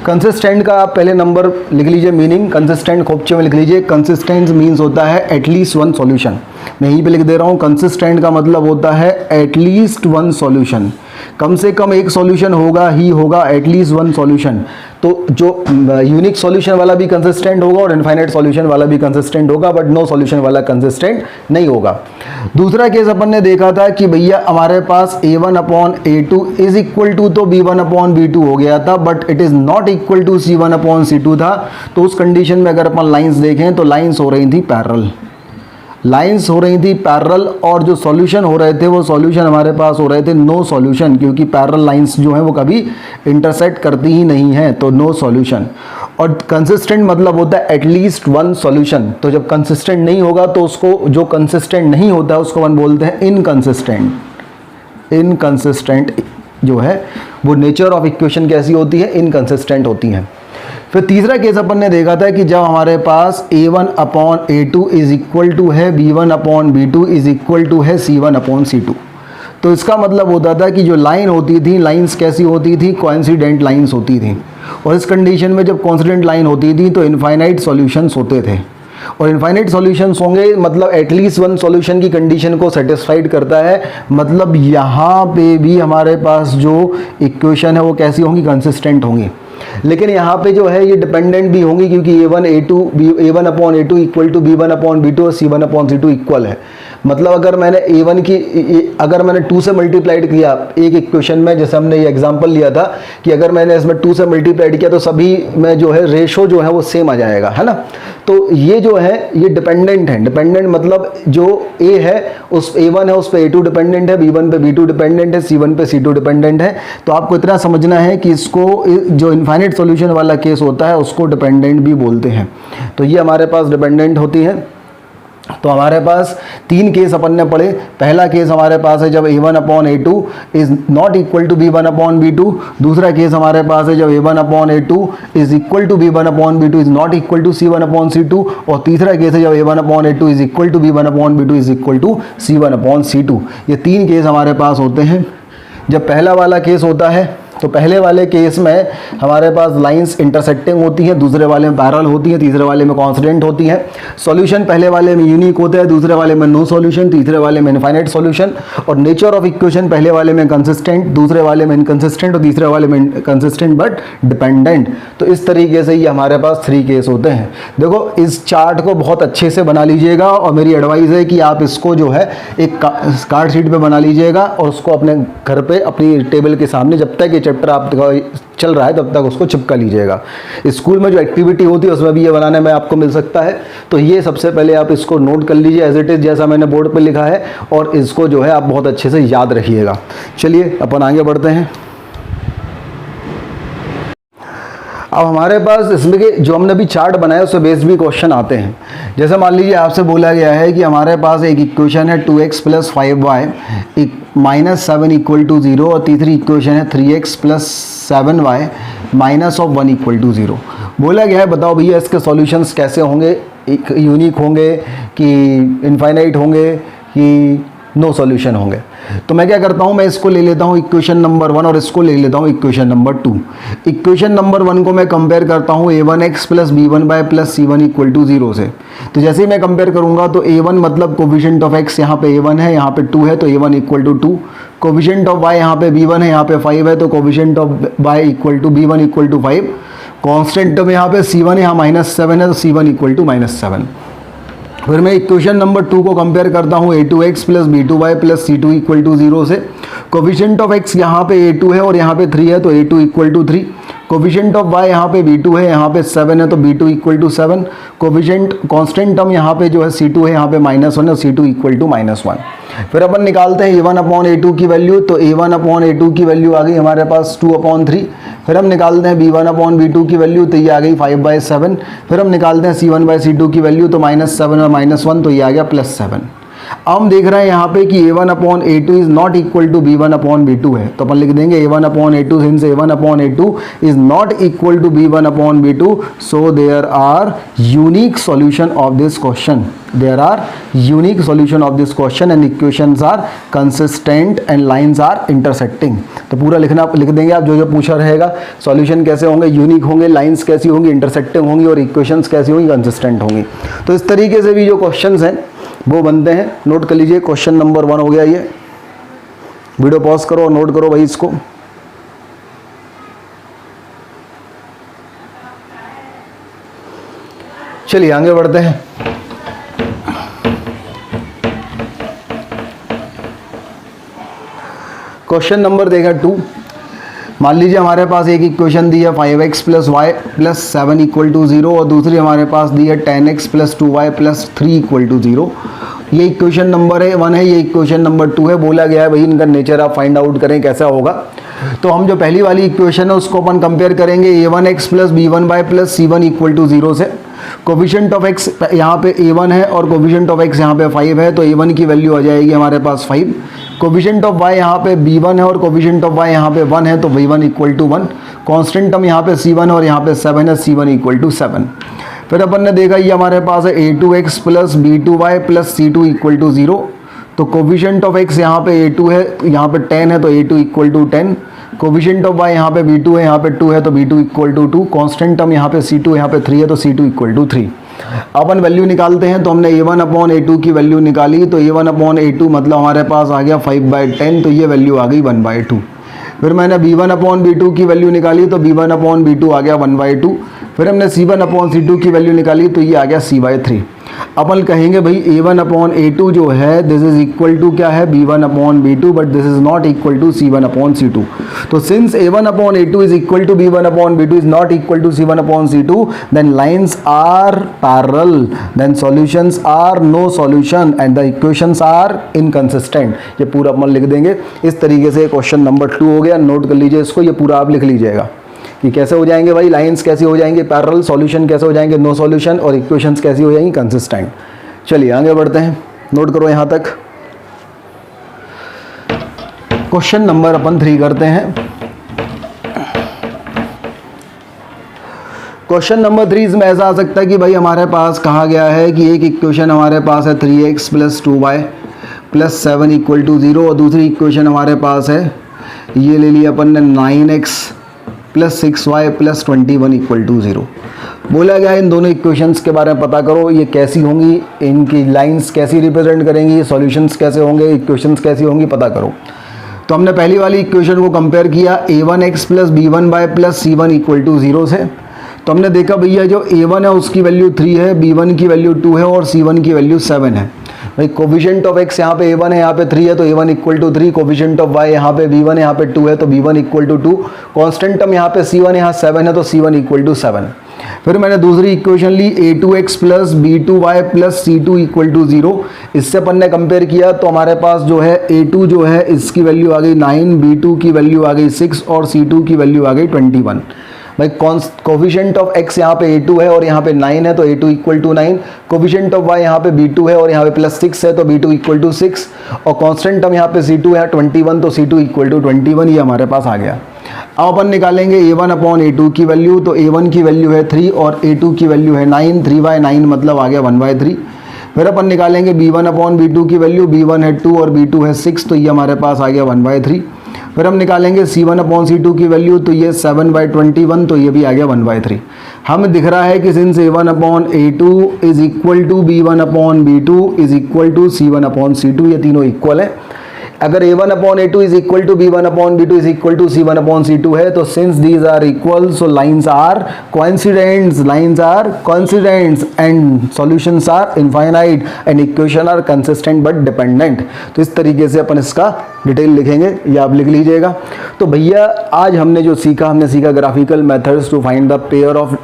कंसिस्टेंट का आप पहले नंबर लिख लीजिए, मीनिंग कंसिस्टेंट खोपचे में लिख लीजिए। कंसिस्टेंट मीन्स होता है एटलीस्ट वन सॉल्यूशन। मैं यहीं पे लिख दे रहा हूँ, कंसिस्टेंट का मतलब होता है एटलीस्ट वन सॉल्यूशन। कम से कम एक सॉल्यूशन होगा ही होगा, एटलीस्ट वन सॉल्यूशन। तो जो यूनिक सॉल्यूशन वाला भी कंसिस्टेंट होगा और इनफाइनाइट सॉल्यूशन वाला भी कंसिस्टेंट होगा, बट नो सॉल्यूशन वाला कंसिस्टेंट नहीं होगा। दूसरा केस अपन ने देखा था कि भैया हमारे पास a1/a2 = तो b1/b2 हो गया था, but it is not equal to c1/c2 था। तो उस कंडीशन में अगर अपन लाइंस देखें तो लाइंस हो रही थी पैरेलल। लाइंस हो रही थी पैरेलल और जो सॉल्यूशन हो रहे थे वो सॉल्यूशन हमारे पास हो रहे थे नो सॉल्यूशन, क्योंकि पैरेलल लाइंस जो हैं वो कभी इंटरसेक्ट करती ही नहीं हैं, तो नो सॉल्यूशन। और कंसिस्टेंट मतलब होता है एटलीस्ट वन सॉल्यूशन, तो जब कंसिस्टेंट नहीं होगा तो उसको, जो कंसिस्टेंट नहीं होता है उसको अपन बोलते हैं इनकंसिस्टेंट। इनकंसिस्टेंट जो है वो नेचर ऑफ इक्वेशन कैसी होती है, इनकंसिस्टेंट होती है। फिर तीसरा केस अपन ने देखा था कि जब हमारे पास a1/a2 इज इक्वल टू है b1/b2 इज इक्वल टू है c1/c2, तो इसका मतलब होता था कि जो लाइन होती थी, लाइंस कैसी होती थी, कोइंसिडेंट लाइंस होती थी। और इस कंडीशन में जब कोइंसिडेंट लाइन होती थी तो इनफाइनाइट सॉल्यूशंस होते थे, और इनफाइनाइट सॉल्यूशंस होंगे मतलब एटलीस्ट वन सॉल्यूशन की कंडीशन को सेटिस्फाइड करता है, मतलब यहाँ पे भी हमारे पास जो इक्वेशन है वो कैसी होंगी, कंसिस्टेंट होंगी। लेकिन यहाँ पे जो है ये डिपेंडेंट भी होंगी, क्योंकि a1/a2 इक्वल टू b1/b2 और c1/c2 इक्वल है। मतलब अगर मैंने a1 की अगर मैंने 2 से मल्टीप्लाइड किया एक इक्वेशन में, जैसे हमने ये एग्जांपल लिया था कि अगर मैंने इसमें 2 से मल्टीप्लाइड किया तो सभी में जो है रेशो जो है वो सेम आ जाएगा, है ना। तो ये जो है ये डिपेंडेंट है। डिपेंडेंट मतलब जो a है उस a1 है उस पे a2 डिपेंडेंट है, b1 पे b2 डिपेंडेंट है, c1 पे c2 डिपेंडेंट है। तो आपको इतना समझना है कि इसको जो इनफाइनाइट सॉल्यूशन वाला केस होता है उसको डिपेंडेंट भी बोलते हैं। तो ये हमारे पास डिपेंडेंट होती है। तो हमारे पास 3 केस अपन ने पढ़े। पहला केस हमारे पास है जब a1/a2 is not equal to b1/b2। दूसरा केस हमारे पास है जब a1/a2 is equal to b1/b2 is not equal to c1/c2। और तीसरा केस है जब a1/a2 is equal to b1/b2 is equal to c1/c2। ये 3 केस हमारे पास होते हैं। जब पहला वाला केस होता है तो पहले वाले केस में हमारे पास लाइंस इंटरसेक्टिंग होती हैं, दूसरे वाले में पैरेलल होती हैं, तीसरे वाले में कॉन्स्टेंट होती हैं। सॉल्यूशन पहले वाले में यूनिक होता है, दूसरे वाले में नो सॉल्यूशन, तीसरे वाले में इनफाइनाइट सॉल्यूशन। और नेचर ऑफ इक्वेशन पहले वाले में कंसिस्टेंट, दूसरे वाले में इनकंसिस्टेंट और तीसरे वाले में कंसिस्टेंट बट डिपेंडेंट। तो इस तरीके से ये हमारे पास 3 केस होते हैं। देखो इस चार्ट को बहुत अच्छे से बना लीजिएगा और मेरी एडवाइस है कि आप इसको जो है एक कार्ड शीट पे बना लीजिएगा और उसको अपने घर पे अपनी टेबल के सामने जब तक चैप्टर आपका चल रहा है तब तक उसको चिपका लीजिएगा। स्कूल में जो एक्टिविटी होती है उसमें भी ये बनाने में आपको मिल सकता है। तो ये सबसे पहले आप इसको नोट कर लीजिए एज इट इज़, जैसा मैंने बोर्ड पे लिखा है, और इसको जो है आप बहुत अच्छे से याद रखिएगा। चलिए अपन आगे बढ़ते हैं। अब हमारे पास इसमें के जो हमने अभी चार्ट बनाया उससे बेस्ड भी क्वेश्चन आते हैं। जैसे मान लीजिए आपसे बोला गया है कि हमारे पास एक इक्वेशन है 2x + 5y -7 = 0 और तीसरी इक्वेशन है 3x + 7y -1 = 0। बोला गया है बताओ भैया इसके सॉल्यूशंस कैसे होंगे, यूनिक होंगे कि इनफाइनाइट होंगे कि नो सॉल्यूशन होंगे। तो मैं क्या करता हूं, मैं इसको ले लेता हूं इक्वेशन नंबर 1 और इसको ले लेता हूं इक्वेशन नंबर 2। इक्वेशन नंबर 1 को मैं कंपेयर करता हूं a1x + b1y + c1 = 0 से। तो जैसे ही मैं कंपेयर करूंगा तो a1 मतलब कोफिशिएंट ऑफ x यहाँ पे a1 है, यहाँ पे 2 है तो a1 = 2। कोफिशिएंट ऑफ y यहाँ पे b1 है, यहाँ पे 5 है तो coefficient of y = b1 = 5। Constant term यहाँ पे c1 है, यहाँ -7 है तो c1 = -7। फिर मैं इक्वेशन नंबर 2 को कंपेयर करता हूँ a2x + b2y + c2 = 0 से। कोफिशिएंट ऑफ x यहाँ पे a2 है और यहाँ पे 3 है तो a2 = 3। कोफिशिएंट ऑफ y यहाँ पे b2 है, यहाँ पे 7 है तो b2 = 7। कोफिशिएंट कांस्टेंट टर्म यहाँ पे जो है c2 है, यहाँ पे -1 है और c2 = -1। फिर अपन निकालते हैं a1/a2 की वैल्यू। तो a1/a2 की वैल्यू आ गई हमारे पास 2/3। फिर हम निकालते हैं b1/b2 की वैल्यू, तो ये आ गई 5/7। फिर हम निकालते हैं c1/c2 की वैल्यू, तो -7 और -1 तो ये आ गया +7। अब हम देख रहे हैं यहाँ पे कि a1/a2 is not equal to b1/b2 है, तो अपन लिख देंगे a1/a2 since a1/a2 is not equal to b1/b2, so there are unique solution of this question. There are unique solution of this question and equations are consistent and lines are intersecting। तो पूरा लिख देंगे आप जो पूछा रहेगा। Solution कैसे होंगे, यूनिक होंगे, लाइंस कैसी होंगी, इंटरसेक्टिंग होंगी और इक्वेशंस कैसी होंगी, कंसिस्टेंट होंगी। तो इस तरीके से भी जो क्वेश्चंस हैं वो बनते हैं। नोट कर लीजिए, क्वेश्चन नंबर 1 हो गया ये। वीडियो पॉज करो और नोट करो भाई इसको। चलिए आगे बढ़ते हैं। क्वेश्चन नंबर देखा 2। मान लीजिए हमारे पास एक इक्वेशन दी है 5x + y + 7 = 0 और दूसरी हमारे पास दी है 10x + 2y + 3 = 0। ये इक्वेशन नंबर है 1 है, ये इक्वेशन नंबर 2 है। बोला गया है भाई इनका नेचर आप फाइंड आउट करें कैसा होगा। तो हम जो पहली वाली इक्वेशन है उसको अपन कंपेयर करेंगे a1x plus b1y plus c1 equal to 0 से। कोफिशिएंट ऑफ x यहाँ पे a1 है और कोफिशिएंट ऑफ x यहाँ पे 5 है, तो a1 की वैल्यू आ जाएगी हमारे पास 5। कोफिशिएंट ऑफ y यहाँ पे b1 है और कोफिशिएंट ऑफ y यहाँ पे 1 है, तो b1 equal to 1। Constant term यहाँ पे c1 और यहाँ पे 7 है, c1 इक्वल टू 7। फिर अपन ने देखा ये हमारे पास है a2x plus b2y plus c2 equal to 0। तो कोफिशिएंट ऑफ x यहाँ पे a2 है, यहाँ पे 10 है, तो a2 equal to 10। Coefficient of y यहाँ पे b2 है, यहाँ पे 2 है, तो b2 equal to 2। Constant term यहाँ पे c2 यहाँ पे 3 है, तो c2 equal to 3। Upon value निकालते हैं। तो हमने a1 अपॉन a2 की वैल्यू निकाली, तो a1 अपॉन a2 मतलब हमारे पास आ गया 5/10, तो ये वैल्यू आ गई 1/2। फिर मैंने b1 अपॉन b2 की वैल्यू निकाली, तो b1 अपॉन b2 आ गया 1/2। फिर हमने c1 अपॉन c2 की वैल्यू निकाली, तो ये आ गया c/3। अपन कहेंगे भाई a1 अपॉन a2 जो है दिस इज इक्वल टू क्या है b1 upon b2, but this is not equal to c1 upon c2। तो since a1 upon a2 is equal to b1 upon b2 is not equal to c1 upon c2, then lines are parallel, then solutions are no solution and the equations are inconsistent. ये पूरा अपन लिख देंगे। इस तरीके से question number 2 हो गया। Note कर लीजिए इसको, ये पूरा आप लिख लीजिएगा कि कैसे हो जाएंगे भाई, लाइंस कैसे हो जाएंगे पैरेलल, सॉल्यूशन कैसे हो जाएंगे नो सॉल्यूशन, और इक्वेशंस कैसी हो जाएंगी कंसिस्टेंट। चलिए आगे बढ़ते हैं, नोट करो यहां तक। क्वेश्चन नंबर अपन 3 करते हैं। क्वेश्चन नंबर 3 में ऐसा आ सकता है कि भाई हमारे पास कहा गया है कि एक इक्वेशन हमारे पास है 3x plus 2y plus 7 equal to 0, और दूसरी इक्वेशन हमारे पास है ये ले लिया अपन ने 9x plus 6y plus 21 equal to 0। बोला गया है इन दोनों इक्वेशंस के बारे में पता करो, ये कैसी होंगी, इनकी लाइंस कैसी रिप्रेजेंट करेंगी, सॉल्यूशंस कैसे होंगे, इक्वेशंस कैसी होंगी, पता करो। तो हमने पहली वाली इक्वेशन को कंपेयर किया a1x plus b1y plus c1 equal to 0 से। तो हमने देखा भैया जो a1 है उसकी वैल्यू 3 है, b1 की वैल्यू 2 है और c1 की वैल्यू 7 है। भाई कोफिशिएंट ऑफ x यहाँ पे a1 है, यहाँ पे 3 है, तो a1 equal to 3। Coefficient of y यहाँ पे b1 है, यहाँ पे 2 है, तो b1 equal to 2। Constant term यहाँ पे c1 यहाँ 7 है, तो c1 इक्वल टू 7। फिर मैंने दूसरी इक्वेशन ली a2x plus b2y plus c2 equal to 0। इससे अपन ने कंपेयर किया तो हमारे पास जो है a2 जो है इसकी वैल्यू आ गई 9, b2 की वैल्यू आ गई 6 और c2 की वैल्यू आ गई 21। भाई कोफिशिएंट ऑफ x यहाँ पे a2 है और यहाँ पे 9 है, तो a2 equal to 9। Coefficient of y यहाँ पे b2 है और यहाँ पे प्लस 6 है, तो b2 इक्वल टू 6। और कांस्टेंट टर्म यहाँ पे c2 है 21, तो c2 इक्वल टू 21 ये हमारे पास आ गया। अब अपन निकालेंगे a1 अपॉन a2 की वैल्यू। तो a1 की वैल्यू है 3 और a2 की वैल्यू है 9, 3/9 मतलब आ गया 1/3। फिर अपन निकालेंगे b1 अपॉन b2 की वैल्यू, b1 है 2 और b2 है 6, तो ये हमारे पास आ गया 1/3। फिर हम निकालेंगे c1 अपॉन c2 की वैल्यू, तो ये 7/21, तो ये भी आ गया 1/3। हमें दिख रहा है कि since a1 upon a2 is equal to b1 upon b2 is equal to c1 upon c2, ये तीनों इक्वल है। अगर a1 upon a2 is equal to b1 upon b2 is equal to c1 upon c2 है, तो since these are equal so lines are coincidents, lines are coincidents and solutions are infinite and equation are consistent but dependent. तो इस तरीके से अपन इसका detail लिखेंगे, ये आप लिख लीजिएगा। तो भैया आज हमने जो सीखा, हमने सीखा graphical methods to find the pair of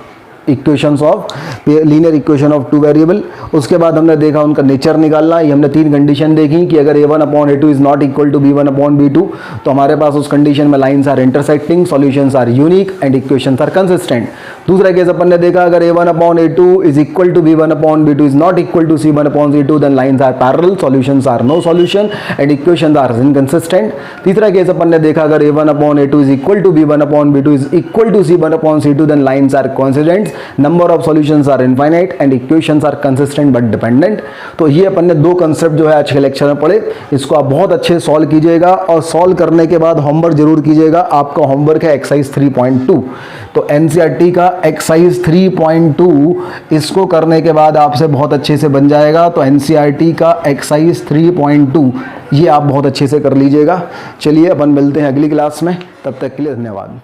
equations of linear equation of 2 variable. उसके बाद हमने देखा उनका नेचर निकालना। ये हमने 3 कंडीशन देखी कि अगर a1 upon a2 is not equal to b1 upon b2, तो हमारे पास उस कंडीशन में lines are intersecting, solutions are unique and equations are consistent. दूसरा केस अपन ने देखा अगर a1 upon a2 is equal to b1 upon b2 is not equal to c1 upon c2, then lines are parallel, solutions are no solution and equations are inconsistent. तीसरा case अपन ने देखा अगर a1 upon a2 is equal to b1 upon b2 is equal to c1 upon c2, then lines are coincident, number of solutions are infinite and equations are consistent but dependent. तो ये अपन ने 2 concept जो है आज के lecture में पढ़े। इसको आप बहुत अच्छे सॉल्व कीजिएगा और सॉल्व करने के बाद होमवर्क जरूर कीजिएगा। आपका होमवर्क है एक्सरसाइज 3.2। तो एनसीईआरटी का एक्सरसाइज 3.2 इसको करने के बाद आपसे बहुत अच्छे से बन जाएगा। तो एनसीईआरटी का एक्सरसाइज 3.2 ये आप बहुत अच्छे से कर लीजिएगा। चलिए अपन मिलते हैं अगली क्लास में, तब तक के लिए धन्यवाद।